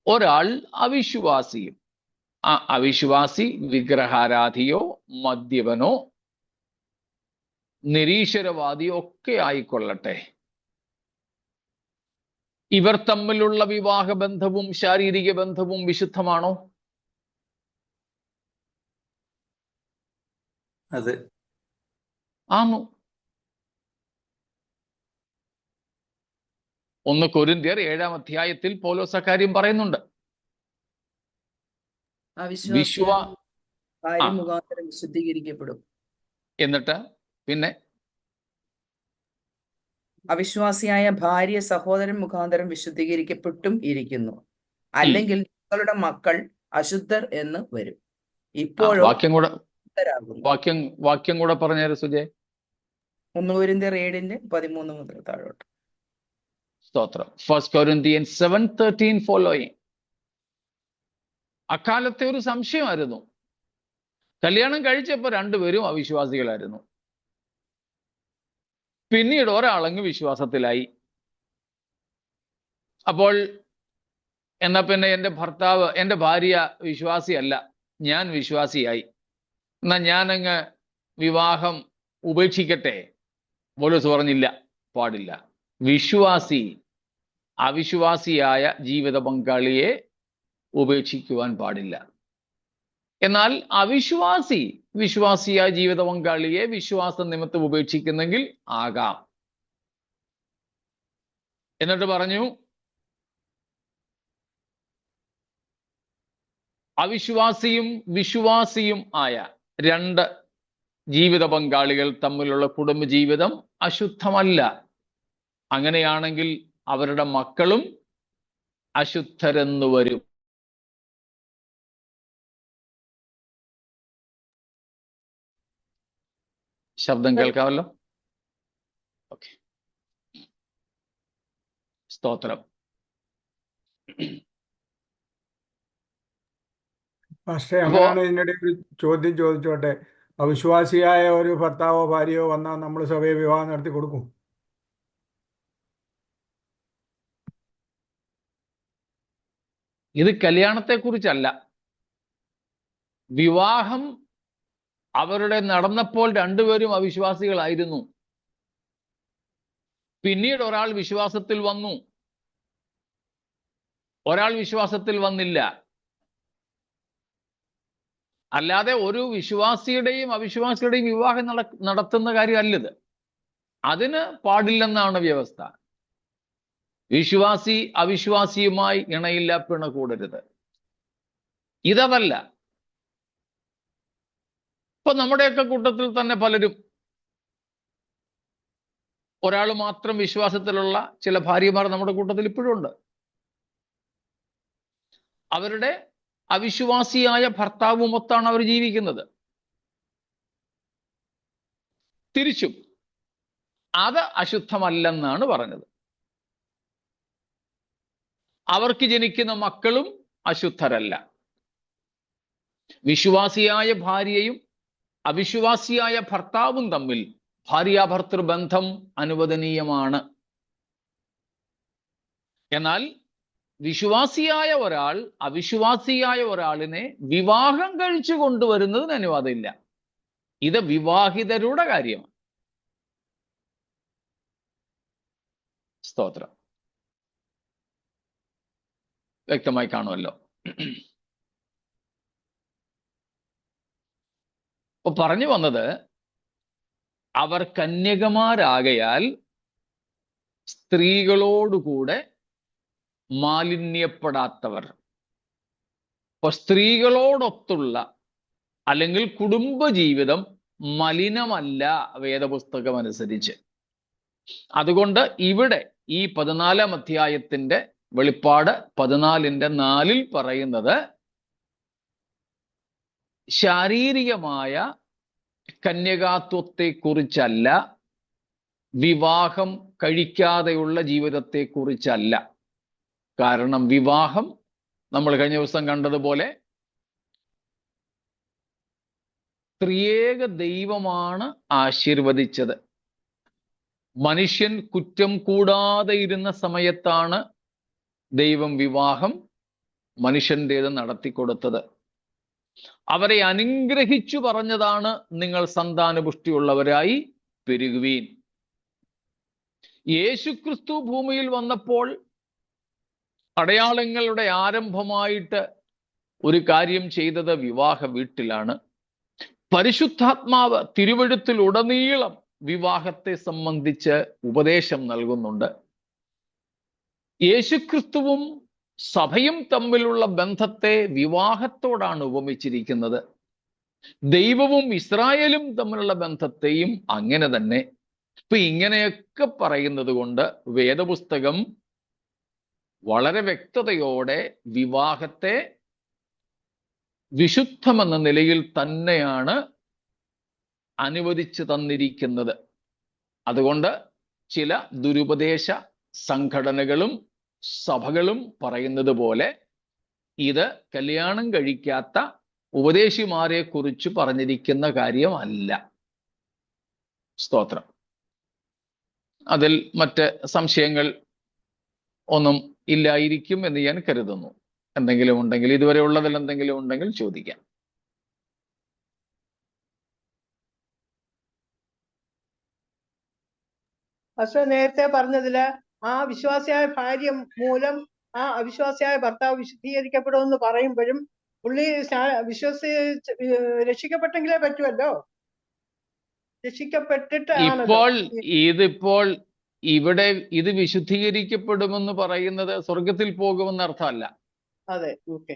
ഒരാൾ അവിശ്വാസിയും, ആ അവിശ്വാസി വിഗ്രഹാരാധിയോ മദ്യപനോ നിരീശ്വരവാദിയോ ഒക്കെ ആയിക്കൊള്ളട്ടെ, ഇവർ തമ്മിലുള്ള വിവാഹബന്ധവും ശാരീരിക ബന്ധവും വിശുദ്ധമാണോ? അതെ, ആണോ? 1 കൊരിന്ത്യർ 7-ാം അധ്യായത്തിൽ പൗലോസ് അക്കാര്യം പറയുന്നുണ്ട്. ഭാര്യ മുഖാന്തരം വിശുദ്ധീകരിക്കപ്പെടും. എന്നിട്ട് പിന്നെ അവിശ്വാസിയായ ഭാര്യ സഹോദരൻ മുഖാന്തരം വിശുദ്ധീകരിക്കപ്പെട്ടും ഇരിക്കുന്നു. അല്ലെങ്കിൽ നിങ്ങളുടെ മക്കൾ അശുദ്ധർ എന്ന് വരും. ഇപ്പോഴും വാക്യം കൂടെ പറഞ്ഞേര് സുജയ്. 1 കൊരിന്ത്യർ 7:13 മുതൽ താഴോട്ട്. സ്തോത്രം. 1 Corinthians 7:13 ഫോളോയിങ്. അക്കാലത്തെ ഒരു സംശയമായിരുന്നു. കല്യാണം കഴിച്ചപ്പോൾ രണ്ടുപേരും അവിശ്വാസികളായിരുന്നു. പിന്നീട് ഒരാളങ്ങ് വിശ്വാസത്തിലായി. അപ്പോൾ എന്നാ പിന്നെ എൻ്റെ ഭാര്യ വിശ്വാസിയല്ല, ഞാൻ വിശ്വാസിയായി, എന്നാ ഞാനങ്ങ് വിവാഹം ഉപേക്ഷിക്കട്ടെ? പൗലോസ് പറഞ്ഞില്ല, പാടില്ല. വിശ്വാസി അവിശ്വാസിയായ ജീവിത പങ്കാളിയെ ഉപേക്ഷിക്കുവാൻ പാടില്ല. എന്നാൽ അവിശ്വാസി വിശ്വാസിയായ ജീവിത പങ്കാളിയെ വിശ്വാസ നിമിത്തം ഉപേക്ഷിക്കുന്നെങ്കിൽ ആകാം. എന്നിട്ട് പറഞ്ഞു, അവിശ്വാസിയും വിശ്വാസിയും ആയ രണ്ട് ജീവിത പങ്കാളികൾ തമ്മിലുള്ള കുടുംബജീവിതം അശുദ്ധമല്ല. അങ്ങനെയാണെങ്കിൽ അവരുടെ മക്കളും അശുദ്ധരെന്നു വരും. ശബ്ദം കേൾക്കാമല്ലോ? ഓക്കെ, സ്തോത്രം. പക്ഷേ അങ്ങനെയാണ് ഇതിനിടെ ഒരു ചോദ്യം ചോദിച്ചോട്ടെ. അവിശ്വാസിയായ ഒരു ഭർത്താവോ ഭാര്യയോ വന്നാൽ നമ്മൾ സഭയെ വിവാഹം നടത്തി കൊടുക്കും? ഇത് കല്യാണത്തെക്കുറിച്ചല്ല. വിവാഹം അവരുടെ നടന്നപ്പോൾ രണ്ടുപേരും അവിശ്വാസികളായിരുന്നു. പിന്നീട് ഒരാൾ വിശ്വാസത്തിൽ വന്നു, ഒരാൾ വിശ്വാസത്തിൽ വന്നില്ല. അല്ലാതെ ഒരു വിശ്വാസിയുടെയും അവിശ്വാസിയുടെയും വിവാഹം നടത്തുന്ന കാര്യമല്ലത്. അതിന് പാടില്ലെന്നാണ് വ്യവസ്ഥ. വിശ്വാസി അവിശ്വാസിയുമായി ഇണയില്ല, പിണ കൂടരുത്. ഇതല്ല. ഇപ്പൊ നമ്മുടെയൊക്കെ കൂട്ടത്തിൽ തന്നെ പലരും, ഒരാൾ മാത്രം വിശ്വാസത്തിലുള്ള ചില ഭാര്യമാർ നമ്മുടെ കൂട്ടത്തിൽ ഇപ്പോഴും ഉണ്ട്. അവരുടെ അവിശ്വാസിയായ ഭർത്താവുമൊത്താണ് അവർ ജീവിക്കുന്നത്. തിരിച്ചും അത് അശുദ്ധമല്ലെന്നാണ് പറഞ്ഞത്. അവർക്ക് ജനിക്കുന്ന മക്കളും അശുദ്ധരല്ല. വിശ്വാസിയായ ഭാര്യയും അവിശ്വാസിയായ ഭർത്താവും തമ്മിൽ ഭാര്യാഭർത്തൃ ബന്ധം അനുവദനീയമാണ്. എന്നാൽ വിശ്വാസിയായ ഒരാൾ അവിശ്വാസിയായ ഒരാളിനെ വിവാഹം കഴിച്ചു കൊണ്ടുവരുന്നതിന് അനുവാദമില്ല. ഇത് വിവാഹിതരുടെ കാര്യമാണ്. സ്തോത്രം. വ്യക്തമായി കാണുമല്ലോ. അപ്പൊ പറഞ്ഞു വന്നത്, അവർ കന്യകമാരാകയാൽ സ്ത്രീകളോടുകൂടെ മാലിന്യപ്പെടാത്തവർ. അപ്പൊ സ്ത്രീകളോടൊത്തുള്ള അല്ലെങ്കിൽ കുടുംബജീവിതം മലിനമല്ല വേദപുസ്തകം അനുസരിച്ച്. അതുകൊണ്ട് ഇവിടെ ഈ 14-ാം അധ്യായത്തിന്റെ വെളിപ്പാട് 14:4 പറയുന്നത് ശാരീരികമായ കന്യകാത്വത്തെക്കുറിച്ചല്ല, വിവാഹം കഴിക്കാതെയുള്ള ജീവിതത്തെക്കുറിച്ചല്ല. കാരണം വിവാഹം നമ്മൾ കഴിഞ്ഞ ദിവസം കണ്ടതുപോലെ ത്രിയേക ദൈവമാണ് ആശീർവദിച്ചത്. മനുഷ്യൻ കുറ്റം കൂടാതെ ഇരുന്ന സമയത്താണ് ദൈവം വിവാഹം മനുഷ്യൻ്റേത് നടത്തിക്കൊടുത്തത്. അവരെ അനുഗ്രഹിച്ചു പറഞ്ഞതാണ്, നിങ്ങൾ സന്താനപുഷ്ടിയുള്ളവരായി പെരുകുവീൻ. യേശുക്രിസ്തു ഭൂമിയിൽ വന്നപ്പോൾ അടയാളങ്ങളുടെ ആരംഭമായിട്ട് ഒരു കാര്യം ചെയ്തത് വിവാഹ വീട്ടിലാണ്. പരിശുദ്ധാത്മാവ് തിരുവെഴുത്തിൽ ഉടനീളം വിവാഹത്തെ സംബന്ധിച്ച് ഉപദേശം നൽകുന്നുണ്ട്. യേശുക്രിസ്തുവും സഭയും തമ്മിലുള്ള ബന്ധത്തെ വിവാഹത്തോടാണ് ഉപമിച്ചിരിക്കുന്നത്. ദൈവവും ഇസ്രായേലും തമ്മിലുള്ള ബന്ധത്തെയും അങ്ങനെ തന്നെ. ഇപ്പൊ ഇങ്ങനെയൊക്കെ പറയുന്നത് കൊണ്ട് വേദപുസ്തകം വളരെ വ്യക്തതയോടെ വിവാഹത്തെ വിശുദ്ധമെന്ന നിലയിൽ തന്നെയാണ് അനുവദിച്ചു തന്നിരിക്കുന്നത്. അതുകൊണ്ട് ചില ദുരുപദേശ സംഘടനകളും സഭകളും പറയുന്നത് പോലെ ഇത് കല്യാണം കഴിക്കാത്ത ഉപദേശിമാരെ കുറിച്ച് പറഞ്ഞിരിക്കുന്ന കാര്യമല്ല. സ്തോത്രം. അതിൽ മറ്റ് സംശയങ്ങൾ ഒന്നും ഇല്ലായിരിക്കും എന്ന് ഞാൻ കരുതുന്നു. എന്തെങ്കിലും ഉണ്ടെങ്കിൽ, ഇതുവരെ ഉള്ളതിൽ എന്തെങ്കിലും ഉണ്ടെങ്കിൽ ചോദിക്കാം. പക്ഷെ നേരത്തെ പറഞ്ഞതില് ആ വിശ്വാസിയായ ഭാര്യ മൂലം ആ അവിശ്വാസിയായ ഭർത്താവ് വിശുദ്ധീകരിക്കപ്പെടുമെന്ന് പറയുമ്പോഴും പുള്ളി രക്ഷിക്കപ്പെട്ടെങ്കിലേ പറ്റുമല്ലോ. രക്ഷിക്കപ്പെട്ടിട്ട് ഇതിപ്പോൾ ഇവിടെ ഇത് വിശുദ്ധീകരിക്കപ്പെടുമെന്ന് പറയുന്നത് സ്വർഗത്തിൽ പോകുമെന്ന് അർത്ഥമല്ല. അതെ, ഓക്കെ.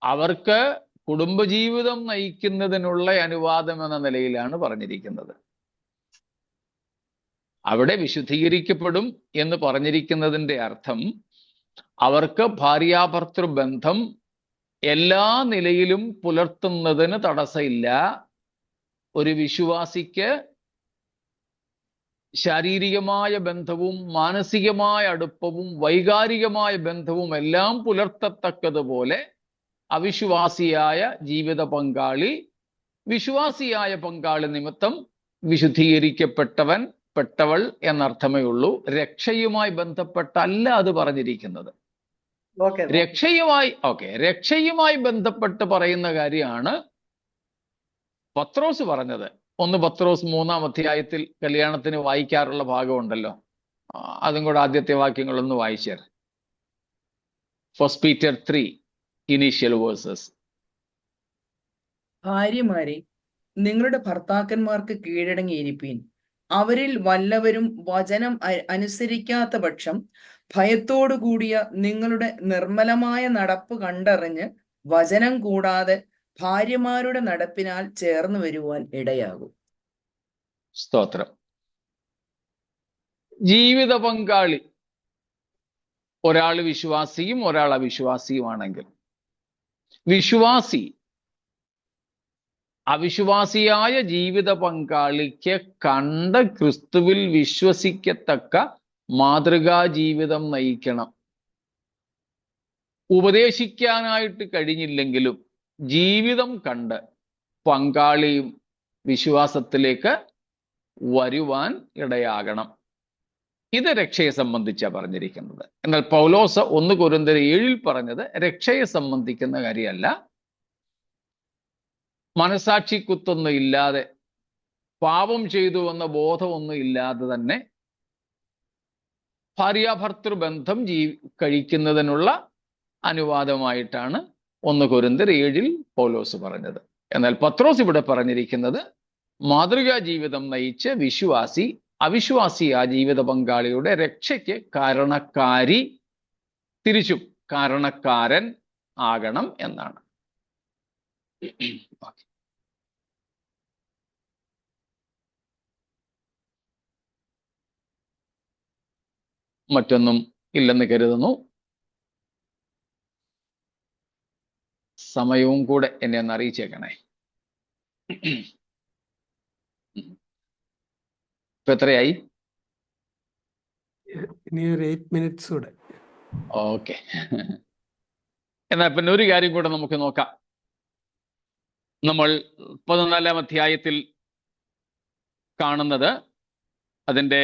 അവർക്ക് കുടുംബജീവിതം നയിക്കുന്നതിനുള്ള അനുവാദം എന്ന നിലയിലാണ് പറഞ്ഞിരിക്കുന്നത്. അവിടെ വിശുദ്ധീകരിക്കപ്പെടും എന്ന് പറഞ്ഞിരിക്കുന്നതിൻ്റെ അർത്ഥം അവർക്ക് ഭാര്യാഭർത്തൃ ബന്ധം എല്ലാ നിലയിലും പുലർത്തുന്നതിന് തടസ്സമില്ല. ഒരു വിശ്വാസിക്ക് ശാരീരികമായ ബന്ധവും മാനസികമായ അടുപ്പവും വൈകാരികമായ ബന്ധവും എല്ലാം പുലർത്തത്തക്കതുപോലെ അവിശ്വാസിയായ ജീവിത പങ്കാളി വിശ്വാസിയായ പങ്കാളി നിമിത്തം പെട്ടവൾ എന്നർത്ഥമേ ഉള്ളൂ. രക്ഷയുമായി ബന്ധപ്പെട്ടല്ല അത് പറഞ്ഞിരിക്കുന്നത്. രക്ഷയുമായി ബന്ധപ്പെട്ട് പറയുന്ന കാര്യമാണ് പത്രോസ് പറഞ്ഞത്. 1 പത്രോസ് 3-ാം അധ്യായത്തിൽ കല്യാണത്തിന് വായിക്കാറുള്ള ഭാഗമുണ്ടല്ലോ, അതും കൂടെ ആദ്യത്തെ വാക്യങ്ങളൊന്ന് വായിച്ചേർ. 1 Peter 3 ഇനീഷ്യൽ വേഴ്സസ്. ഭാര്യമാരെ, നിങ്ങളുടെ ഭർത്താക്കന്മാർക്ക് കീഴടങ്ങിയിരിപ്പീൻ. അവരിൽ വല്ലവരും വചനം അനുസരിക്കാത്ത പക്ഷം ഭയത്തോടു കൂടിയ നിങ്ങളുടെ നിർമ്മലമായ നടപ്പ് കണ്ടറിഞ്ഞ് വചനം കൂടാതെ ഭാര്യമാരുടെ നടപ്പിനാൽ ചേർന്ന് വരുവാൻ ഇടയാകും. സ്തോത്രം. ജീവിത പങ്കാളി ഒരാൾ വിശ്വാസിയും ഒരാൾ അവിശ്വാസിയുമാണെങ്കിൽ, വിശ്വാസി അവിശ്വാസിയായ ജീവിത പങ്കാളിക്ക് കണ്ട് ക്രിസ്തുവിൽ വിശ്വസിക്കത്തക്ക മാതൃകാ ജീവിതം നയിക്കണം. ഉപദേശിക്കാനായിട്ട് കഴിഞ്ഞില്ലെങ്കിലും ജീവിതം കണ്ട് പങ്കാളിയും വിശ്വാസത്തിലേക്ക് വരുവാൻ ഇടയാകണം. ഇത് രക്ഷയെ സംബന്ധിച്ചാണ് പറഞ്ഞിരിക്കുന്നത്. എന്നാൽ പൗലോസ് 1 കൊരിന്ത്യർ 7 പറഞ്ഞത് രക്ഷയെ സംബന്ധിക്കുന്ന കാര്യമല്ല. മനസാക്ഷി കുത്തൊന്നും ഇല്ലാതെ, പാപം ചെയ്തു എന്ന ബോധമൊന്നും ഇല്ലാതെ തന്നെ ഭാര്യാഭർത്തൃ ബന്ധം കഴിക്കുന്നതിനുള്ള അനുവാദമായിട്ടാണ് 1 കൊരിന്ത്യർ 7 പൗലോസ് പറഞ്ഞത്. എന്നാൽ പത്രോസ് ഇവിടെ പറഞ്ഞിരിക്കുന്നത് മാതൃകാ ജീവിതം നയിച്ച് വിശ്വാസി അവിശ്വാസി ആ ജീവിത പങ്കാളിയുടെ രക്ഷയ്ക്ക് തിരിച്ചും കാരണക്കാരൻ ആകണം എന്നാണ്. മറ്റൊന്നും ഇല്ലെന്ന് കരുതുന്നു. സമയവും കൂടെ എന്നെ ഒന്ന് അറിയിച്ചേക്കണേ. ഇപ്പൊ എത്രയായി? ഇനി ഒരു 8 minutes കൂടെ. ഓക്കെ. എന്നാൽ പിന്നെ ഒരു കാര്യം കൂടെ നമുക്ക് നോക്കാം. നമ്മൾ 14-ാം അധ്യായത്തിൽ കാണുന്നത് അതിൻ്റെ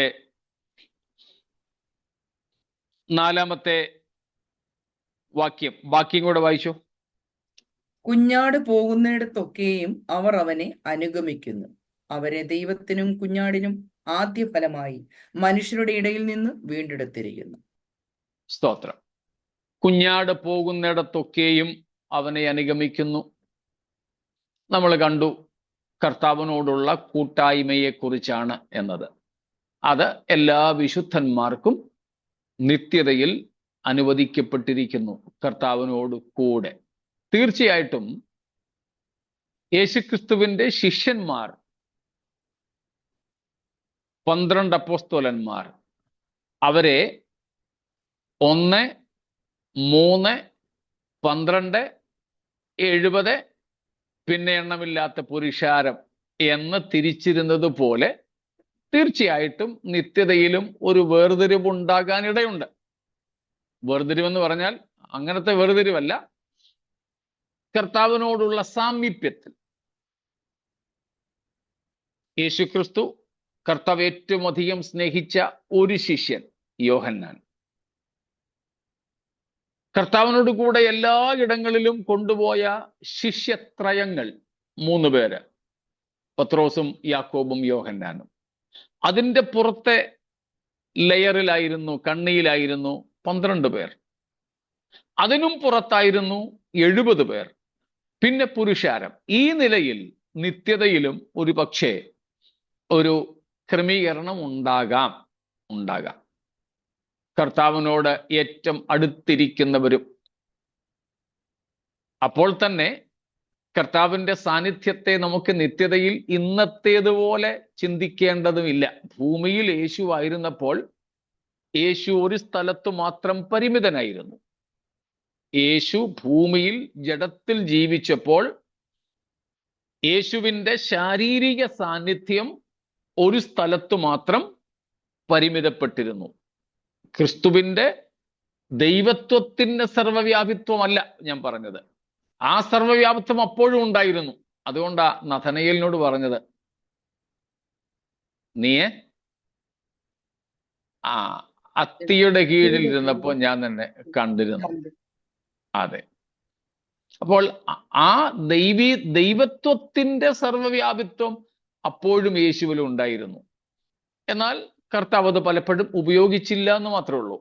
4-ാമത്തെ വാക്യം കൂടെ വായിച്ചു. കുഞ്ഞാട് പോകുന്നിടത്തൊക്കെയും അവർ അവനെ അനുഗമിക്കുന്നു. അവരെ ദൈവത്തിനും കുഞ്ഞാടിനും ആദ്യ ഫലമായി മനുഷ്യരുടെ ഇടയിൽ നിന്ന് വീണ്ടെടുത്തിരിക്കുന്നു. സ്തോത്രം. കുഞ്ഞാട് പോകുന്നിടത്തൊക്കെയും അവനെ അനുഗമിക്കുന്നു. നമ്മൾ കണ്ടു കർത്താവിനോടുള്ള കൂട്ടായ്മയെക്കുറിച്ചാണ് എന്നത്. അത് എല്ലാ വിശുദ്ധന്മാർക്കും നിത്യതയിൽ അനുവദിക്കപ്പെട്ടിരിക്കുന്നു കർത്താവിനോട് കൂടെ. തീർച്ചയായിട്ടും യേശുക്രിസ്തുവിൻ്റെ ശിഷ്യന്മാർ 12 അപ്പോസ്തലന്മാർ അവരെ 1, 3, 12, 70 പിന്നെ എണ്ണമില്ലാത്ത പുരുഷാരം എന്ന് തിരിച്ചിരുന്നത് പോലെ തീർച്ചയായിട്ടും നിത്യതയിലും ഒരു വേർതിരിവുണ്ടാകാനിടയുണ്ട്. വേർതിരിവെന്ന് പറഞ്ഞാൽ അങ്ങനത്തെ വേർതിരിവല്ല, കർത്താവിനോടുള്ള സാമീപ്യത്തിൽ. യേശുക്രിസ്തു കർത്താവ് ഏറ്റവും അധികം സ്നേഹിച്ച ഒരു ശിഷ്യൻ യോഹന്നാൻ. കർത്താവിനോട് കൂടെ എല്ലാ ഇടങ്ങളിലും കൊണ്ടുപോയ ശിഷ്യത്രയങ്ങൾ 3 പേര്, പത്രോസും യാക്കോബും യോഹന്നാനും. അതിൻ്റെ പുറത്തെ ലെയറിലായിരുന്നു, കണ്ണിയിലായിരുന്നു 12 പേർ. അതിനും പുറത്തായിരുന്നു 70 പേർ. പിന്നെ പുരുഷാരം. ഈ നിലയിൽ നിത്യതയിലും ഒരു പക്ഷേ ഒരു ക്രമീകരണം ഉണ്ടാകാം. കർത്താവിനോട് ഏറ്റവും അടുത്തിരിക്കുന്നവരും. അപ്പോൾ തന്നെ കർത്താവിൻ്റെ സാന്നിധ്യത്തെ നമുക്ക് നിത്യതയിൽ ഇന്നത്തേതുപോലെ ചിന്തിക്കേണ്ടതുമില്ല. ഭൂമിയിൽ യേശു ആയിരുന്നപ്പോൾ യേശു ഒരു സ്ഥലത്ത് മാത്രം പരിമിതനായിരുന്നു. യേശു ഭൂമിയിൽ ജഡത്തിൽ ജീവിച്ചപ്പോൾ യേശുവിൻ്റെ ശാരീരിക സാന്നിധ്യം ഒരു സ്ഥലത്ത് മാത്രം പരിമിതപ്പെട്ടിരുന്നു. ക്രിസ്തുവിൻ്റെ ദൈവത്വത്തിൻ്റെ സർവ്വവ്യാപിത്വമല്ല ഞാൻ പറഞ്ഞത്. ആ സർവ്വവ്യാപിത്വം അപ്പോഴും ഉണ്ടായിരുന്നു. അതുകൊണ്ടാ നഥനയേലിനോട് പറഞ്ഞത്, നീ അത്തിയുടെ കീഴിൽ ഇരുന്നപ്പോൾ ഞാൻ തന്നെ കണ്ടിരുന്നു. അതെ. അപ്പോൾ ആ ദൈവത്വത്തിന്റെ സർവ്വവ്യാപിത്വം അപ്പോഴും യേശുവിൽ ഉണ്ടായിരുന്നു. എന്നാൽ കർത്താവ് അത് പലപ്പോഴും ഉപയോഗിച്ചില്ല എന്ന് മാത്രമേ ഉള്ളൂ.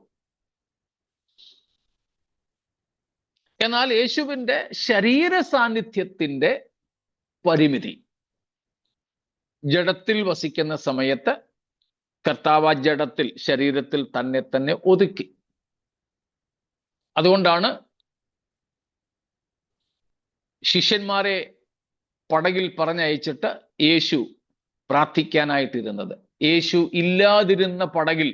എന്നാൽ യേശുവിൻ്റെ ശരീര സാന്നിധ്യത്തിന്റെ പരിമിതി, ജഡത്തിൽ വസിക്കുന്ന സമയത്ത് കർത്താവ് ജഡത്തിൽ, ശരീരത്തിൽ തന്നെ ഒതുക്കി. അതുകൊണ്ടാണ് ശിഷ്യന്മാരെ പടകിൽ പറഞ്ഞയച്ചിട്ട് യേശു പ്രാർത്ഥിക്കാനായിട്ടിരുന്നത്. യേശു ഇല്ലാതിരുന്ന പടകിൽ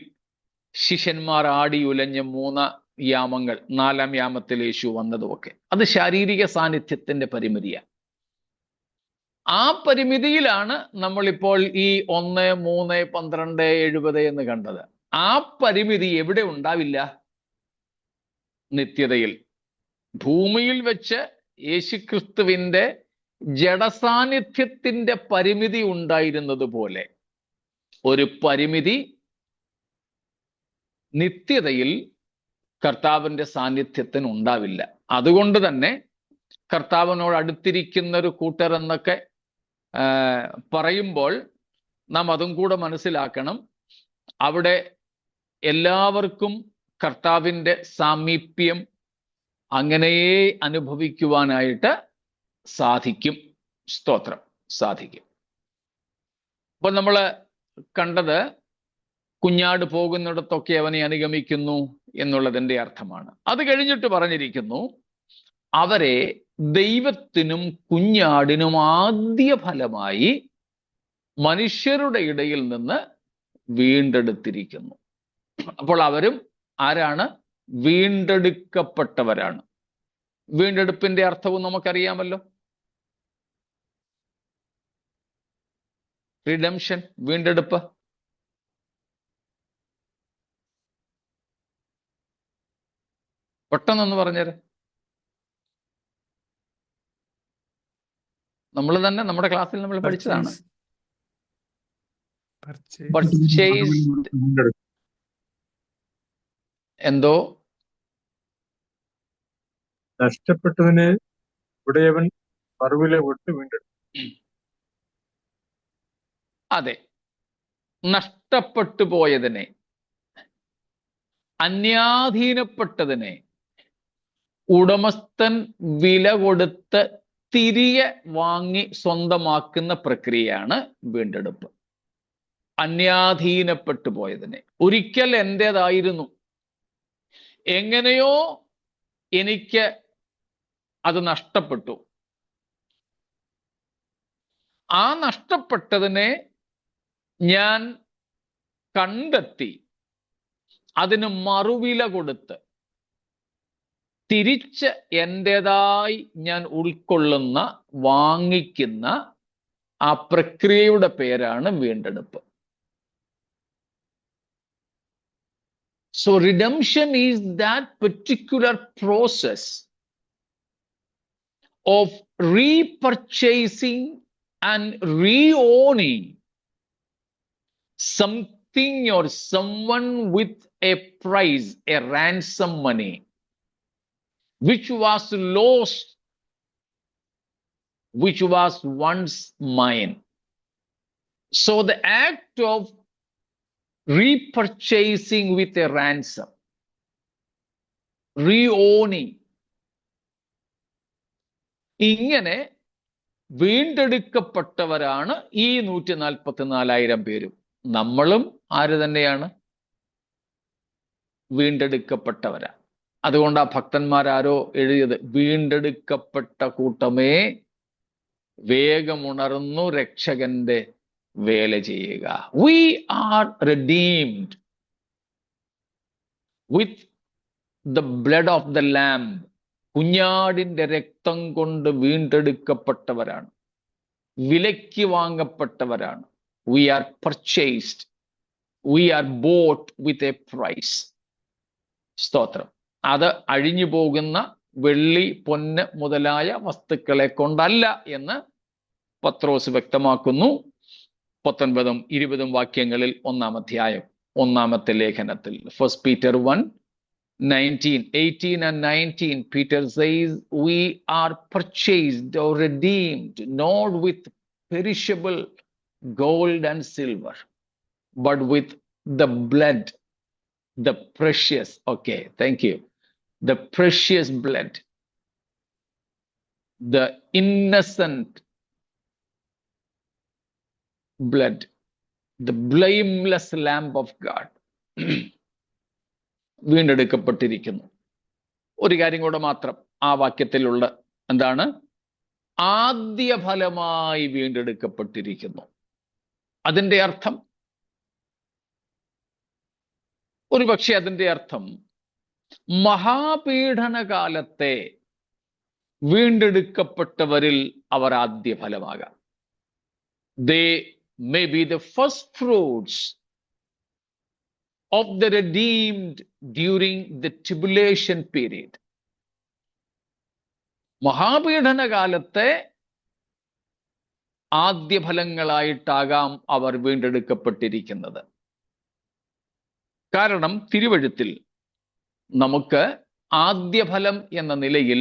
ശിഷ്യന്മാർ ആടി ഉലഞ്ഞ 3 യാമങ്ങൾ, 4-ാം യാമത്തിൽ യേശു വന്നതുമൊക്കെ അത് ശാരീരിക സാന്നിധ്യത്തിന്റെ പരിമിതിയാണ്. ആ പരിമിതിയിലാണ് നമ്മളിപ്പോൾ ഈ 1, 3, 12, 70 എന്ന് കണ്ടത്. ആ പരിമിതി എവിടെ ഉണ്ടാവില്ല? നിത്യതയിൽ. ഭൂമിയിൽ വെച്ച് യേശുക്രിസ്തുവിൻ്റെ ജഡസാന്നിധ്യത്തിന്റെ പരിമിതി ഉണ്ടായിരുന്നത് പോലെ ഒരു പരിമിതി നിത്യതയിൽ കർത്താവിൻ്റെ സാന്നിധ്യത്തിന് ഉണ്ടാവില്ല. അതുകൊണ്ട് തന്നെ കർത്താവിനോട് അടുത്തിരിക്കുന്ന ഒരു കൂട്ടർ എന്നൊക്കെ പറയുമ്പോൾ നാം അതും കൂടെ മനസ്സിലാക്കണം. അവിടെ എല്ലാവർക്കും കർത്താവിൻ്റെ സാമീപ്യം അങ്ങനെയേ അനുഭവിക്കുവാനായിട്ട് സാധിക്കും. സ്തോത്രം, സാധിക്കും. അപ്പോൾ നമ്മൾ കണ്ടത് കുഞ്ഞാട് പോകുന്നിടത്തൊക്കെ അവനെ അനുഗമിക്കുന്നു എന്നുള്ളതിൻ്റെ അർത്ഥമാണ്. അത് കഴിഞ്ഞിട്ട് പറഞ്ഞിരിക്കുന്നു, അവരെ ദൈവത്തിനും കുഞ്ഞാടിനും ആദ്യ ഫലമായി മനുഷ്യരുടെ ഇടയിൽ നിന്ന് വീണ്ടെടുത്തിരിക്കുന്നു. അപ്പോൾ അവരും ആരാണ്? വീണ്ടെടുക്കപ്പെട്ടവരാണ്. വീണ്ടെടുപ്പിന്റെ അർത്ഥവും നമുക്കറിയാമല്ലോ. റിഡംഷൻ, വീണ്ടെടുപ്പ്. പെട്ടെന്നൊന്ന് പറഞ്ഞേരെ. നമ്മൾ തന്നെ നമ്മുടെ ക്ലാസ്സിൽ നമ്മൾ പഠിച്ചതാണ്. എന്തോ നഷ്ടപ്പെട്ടതിനെ ഉടയവൻ മറുവില വിട്ട് വീണ്ടെടുക്കും. അതെ, നഷ്ടപ്പെട്ടു പോയതിനെ, അന്യാധീനപ്പെട്ടതിനെ ഉടമസ്ഥൻ വില കൊടുത്ത് തിരികെ വാങ്ങി സ്വന്തമാക്കുന്ന പ്രക്രിയയാണ് വീണ്ടെടുപ്പ്. അന്യാധീനപ്പെട്ടു പോയതിനെ, ഒരിക്കൽ എൻ്റേതായിരുന്നു, എങ്ങനെയോ എനിക്ക് അത് നഷ്ടപ്പെട്ടു. ആ നഷ്ടപ്പെട്ടതിനെ ഞാൻ കണ്ടെത്തി അതിന് മറുവില കൊടുത്ത് തിരിച്ച് എൻ്റേതായി ഞാൻ ഉൾക്കൊള്ളുന്ന, വാങ്ങിക്കുന്ന ആ പ്രക്രിയയുടെ പേരാണ് വീണ്ടെടുപ്പ്. So redemption is that particular process of repurchasing and re-owning something or someone with a price, a ransom money. which was lost, which was once mine. So the act of repurchasing with a ransom, re-owning, ഇങ്ങനെ വീണ്ടെടുക്കപ്പെട്ടവരാണ് ഈ 144,000 പേരും. നമ്മളും ആര് തന്നെയാണ്? വീണ്ടെടുക്കപ്പെട്ടവരാ. അതുകൊണ്ട് ആ ഭക്തന്മാരാരോ എഴുതിയത്, വീണ്ടെടുക്കപ്പെട്ട കൂട്ടമേ വേഗമുണർന്നു രക്ഷകന്റെ വേല ചെയ്യുക. We are redeemed with the blood of the lamb. കുഞ്ഞാടിന്റെ രക്തം കൊണ്ട് വീണ്ടെടുക്കപ്പെട്ടവരാണ്, വിലയ്ക്ക് വാങ്ങപ്പെട്ടവരാണ്. We are purchased, we are bought with a price. സ്തോത്രം. അത് അഴിഞ്ഞു പോകുന്ന വെള്ളി, പൊന്ന് മുതലായ വസ്തുക്കളെ കൊണ്ടല്ല എന്ന് പത്രോസ് വ്യക്തമാക്കുന്നു. 19ഉം 20ഉം വാക്യങ്ങളിൽ 1-ാം അധ്യായം 1-ാമത്തെ ലേഖനത്തിൽ, 1 Peter 1:19, 18 and 19, Peter says, we are purchased or redeemed not with perishable gold and silver, but with the blood, the precious, okay, thank you, the precious blood, the innocent blood, the blameless lamb of God. വീണ്ടെടുക്കപ്പെട്ടിരിക്കുന്നു. ഒരു കാര്യം കൂടെ മാത്രം ആ വാക്യത്തിലുള്ള എന്താണ്? ആദ്യ ഫലമായി വീണ്ടെടുക്കപ്പെട്ടിരിക്കുന്നു. അതിൻ്റെ അർത്ഥം, ഒരുപക്ഷെ അതിൻ്റെ അർത്ഥം മഹാപീഡനകാലത്തെ വീണ്ടെടുക്കപ്പെട്ടവരിൽ അവർ ആദ്യ ഫലമാകാം. They may be the first fruits of the redeemed during the tribulation period. മഹാപീഡനകാലത്തെ ആദ്യഫലങ്ങളായിട്ടാകാം അവർ വീണ്ടെടുക്കപ്പെട്ടിരിക്കുന്നത്. കാരണം തിരുവഴുത്തിൽ നമുക്ക് ആദ്യഫലം എന്ന നിലയിൽ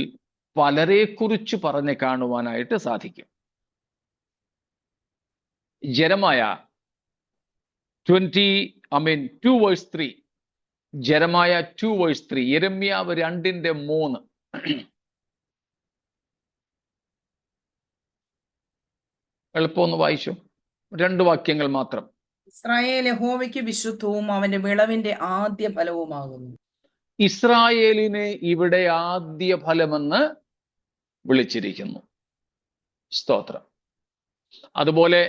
പലരെക്കുറിച്ച് പറഞ്ഞ് കാണുവാനായിട്ട് സാധിക്കും. ജെറമായ 2:3, ജെറമായ 2:3, യെരമ്യാവ് 2:3. എളുപ്പമൊന്ന് വായിച്ചു, 2 വാക്യങ്ങൾ മാത്രം. ഇസ്രായേൽ യഹോവയ്ക്ക് വിശുദ്ധവും അവന്റെ വിളവിന്റെ ആദ്യ ഫലവുമാകുന്നു. ഇസ്രായേലിനെ ഇവിടെ ആദ്യ ഫലമെന്ന് വിളിച്ചിരിക്കുന്നു. സ്തോത്രം. അതുപോലെ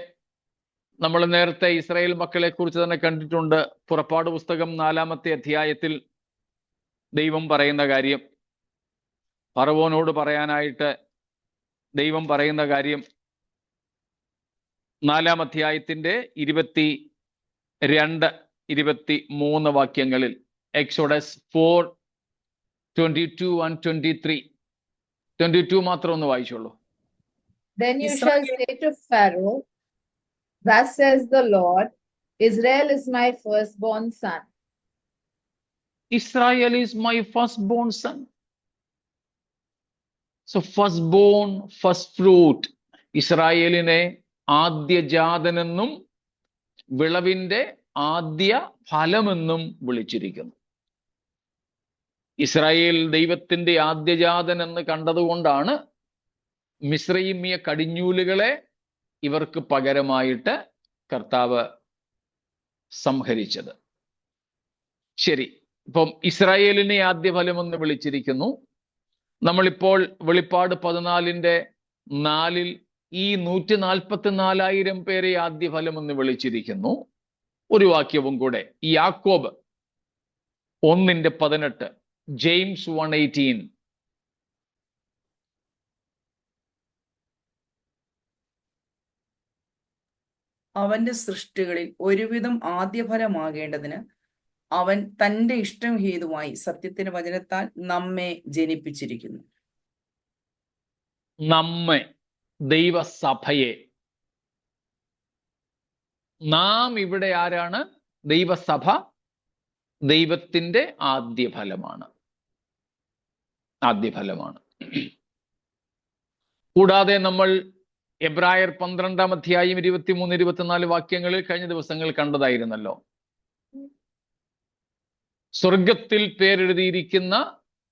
നമ്മൾ നേരത്തെ ഇസ്രായേൽ മക്കളെ കുറിച്ച് തന്നെ കണ്ടിട്ടുണ്ട്. പുറപ്പാട് പുസ്തകം 4-ാമത്തെ അധ്യായത്തിൽ ദൈവം പറയുന്ന കാര്യം, ഫറവോനോട് പറയാനായിട്ട് ദൈവം പറയുന്ന കാര്യം 4-ാം അധ്യായത്തിന്റെ 22, 23 വാക്യങ്ങളിൽ, എക്സോഡസ് 4:22 and 23. 22 മാത്രം ഒന്ന് വായിച്ചോളൂ. Then you shall say to Pharaoh, thus says the Lord, Israel is my firstborn son. Israel is my firstborn son. So firstborn, first fruit, ഇസ്രായേലിനെ ആദ്യജാതനെന്നും വിളവിന്റെ ആദ്യ ഫലമെന്നും വിളിച്ചിരിക്കുന്നു. ഇസ്രായേൽ ദൈവത്തിന്റെ ആദ്യജാതൻ എന്ന് കണ്ടതുകൊണ്ടാണ് മിസ്രയീമ്യ കടിഞ്ഞൂലുകളെ ഇവർക്ക് പകരമായിട്ട് കർത്താവ് സംഹരിച്ചത്. ശരി, ഇപ്പം ഇസ്രായേലിനെ ആദ്യ ഫലമെന്ന് വിളിച്ചിരിക്കുന്നു. നമ്മളിപ്പോൾ വെളിപ്പാട് 14:4 ഈ 144,000 പേരെ ആദ്യ ഫലമെന്ന് വിളിച്ചിരിക്കുന്നു. ഒരു വാക്യവും കൂടെ, യാക്കോബ് 1:18, ജെയിംസ് 1:18. അവന്റെ സൃഷ്ടികളിൽ ഒരുവിധം ആദ്യഫലമാകേണ്ടതിന് അവൻ തന്റെ ഇഷ്ടം ഹേതുവായി സത്യത്തിന്റെ വചനത്താൽ നമ്മെ ജനിപ്പിച്ചിരിക്കുന്നു. നമ്മെ, ദൈവസഭയെ. നാം ഇവിടെ ആരാണ്? ദൈവസഭ ദൈവത്തിന്റെ ആദ്യ ഫലമാണ്. ആദ്യഫലമാണ്. കൂടാതെ നമ്മൾ എബ്രായർ 12-ാം അധ്യായം 23-24 വാക്യങ്ങളിൽ കഴിഞ്ഞ ദിവസങ്ങൾ കണ്ടതായിരുന്നല്ലോ. സ്വർഗത്തിൽ പേരെഴുതിയിരിക്കുന്ന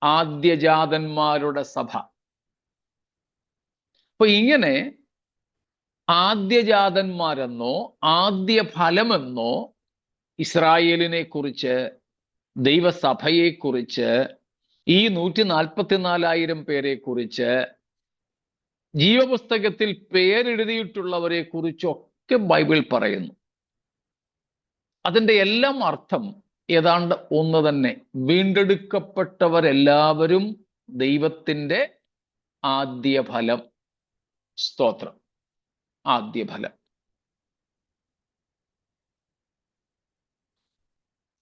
ആദ്യജാതന്മാരുടെ സഭ. അപ്പൊ ഇങ്ങനെ ആദ്യജാതന്മാരെന്നോ ആദ്യ ഫലമെന്നോ ഇസ്രായേലിനെ കുറിച്ച്, ദൈവസഭയെക്കുറിച്ച്, ഈ 144,000 പേരെ കുറിച്ച്, ജീവപുസ്തകത്തിൽ പേരെഴുതിയിട്ടുള്ളവരെ കുറിച്ചൊക്കെ ബൈബിൾ പറയുന്നു. അതിൻ്റെ എല്ലാം അർത്ഥം ഏതാണ്ട് ഒന്ന് തന്നെ. വീണ്ടെടുക്കപ്പെട്ടവരെല്ലാവരും ദൈവത്തിൻ്റെ ആദ്യഫലം. സ്തോത്രം. ആദ്യഫലം.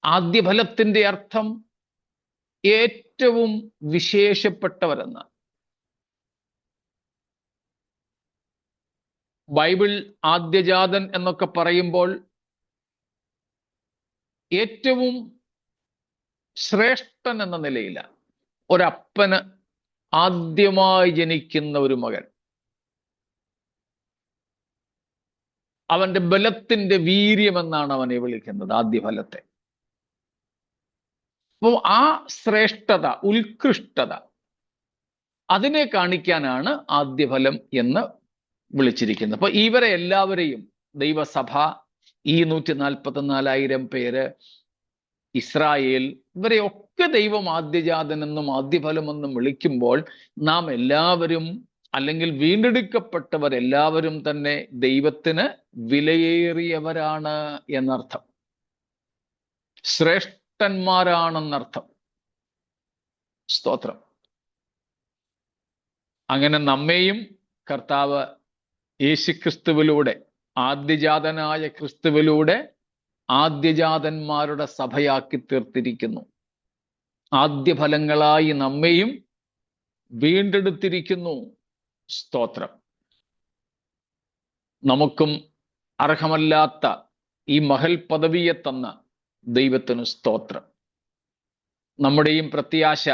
ആദ്യഫലത്തിന്റെ അർത്ഥം ഏറ്റവും വിശേഷപ്പെട്ടവരെന്ന്. ബൈബിൾ ആദ്യജാതൻ എന്നൊക്കെ പറയുമ്പോൾ ഏറ്റവും ശ്രേഷ്ഠൻ എന്ന നിലയില ഒരപ്പന് ആദ്യമായി ജനിക്കുന്ന ഒരു മകൻ, അവന്റെ ബലത്തിന്റെ വീര്യമെന്നാണ് അവനെ വിളിക്കുന്നത്, ആദ്യഫലത്തെ. അപ്പോൾ ആ ശ്രേഷ്ഠത, ഉത്കൃഷ്ടത, അതിനെ കാണിക്കാനാണ് ആദ്യഫലം എന്ന് വിളിച്ചിരിക്കുന്നത്. അപ്പൊ ഇവരെ എല്ലാവരെയും ദൈവസഭ, ഈ 144,000 പേര്, ഇസ്രായേൽ, ഇവരെയൊക്കെ ദൈവം ആദ്യജാതനെന്നും ആദ്യഫലമെന്നും വിളിക്കുമ്പോൾ നാം എല്ലാവരും, അല്ലെങ്കിൽ വീണ്ടെടുക്കപ്പെട്ടവരെല്ലാവരും തന്നെ ദൈവത്തിന് വിലയേറിയവരാണ് എന്നർത്ഥം. ശ്രേഷ്ഠന്മാരാണെന്നർത്ഥം. സ്തോത്രം. അങ്ങനെ നമ്മെയും കർത്താവ് യേശുക്രിസ്തുവിലൂടെ, ആദ്യജാതനായ ക്രിസ്തുവിലൂടെ ആദ്യജാതന്മാരുടെ സഭയാക്കി തീർത്തിരിക്കുന്നു. ആദ്യഫലങ്ങളായി നമ്മെയും വീണ്ടെടുത്തിരിക്കുന്നു. സ്തോത്രം. നമുക്കും അർഹമല്ലാത്ത ഈ മഹൽ പദവിയെ തന്ന ദൈവത്തിന് സ്തോത്രം. നമ്മുടെയും പ്രത്യാശ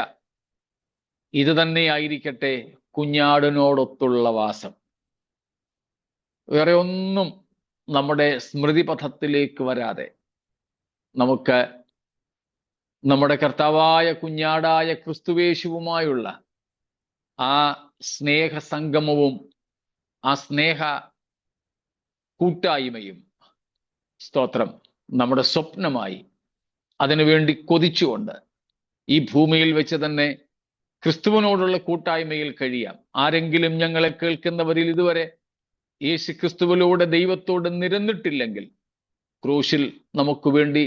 ഇത് തന്നെയായിരിക്കട്ടെ, കുഞ്ഞാടിനോടൊത്തുള്ള വാസം. വേറെ ഒന്നും നമ്മുടെ സ്മൃതിപഥത്തിലേക്ക് വരാതെ നമുക്ക് നമ്മുടെ കർത്താവായ കുഞ്ഞാടായ ക്രിസ്തുവേശുവുമായുള്ള ആ സ്നേഹസംഗമവും ആ സ്നേഹ കൂട്ടായ്മയും, സ്തോത്രം, നമ്മുടെ സ്വപ്നമായി അതിനുവേണ്ടി കൊതിച്ചുകൊണ്ട് ഈ ഭൂമിയിൽ വെച്ച് തന്നെ ക്രിസ്തുവിനോടുള്ള കൂട്ടായ്മയിൽ കഴിയാം. ആരെങ്കിലും ഞങ്ങളെ കേൾക്കുന്നവരിൽ ഇതുവരെ യേശു ക്രിസ്തുവിലൂടെ ദൈവത്തോട് നിരന്നിട്ടില്ലെങ്കിൽ, ക്രൂശിൽ നമുക്ക് വേണ്ടി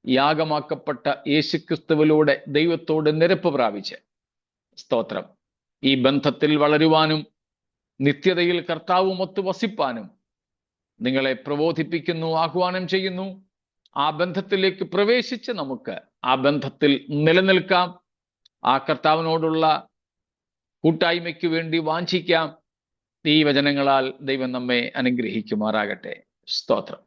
യാഗമാക്കപ്പെട്ട യേശു ക്രിസ്തുവിലൂടെ ദൈവത്തോട് നിരപ്പ് പ്രാപിച്ച്, സ്തോത്രം, ഈ ബന്ധത്തിൽ വളരുവാനും നിത്യതയിൽ കർത്താവുമൊത്ത് വസിപ്പാനും നിങ്ങളെ പ്രബോധിപ്പിക്കുന്നു, ആഹ്വാനം ചെയ്യുന്നു. ആ ബന്ധത്തിലേക്ക് പ്രവേശിച്ച് നമുക്ക് ആ ബന്ധത്തിൽ നിലനിൽക്കാം. ആ കർത്താവിനോടുള്ള കൂട്ടായ്മയ്ക്ക് വേണ്ടി വാഞ്ചിക്കാം. ഈ വചനങ്ങളാൽ ദൈവം നമ്മെ അനുഗ്രഹിക്കുമാറാകട്ടെ. സ്തോത്രം.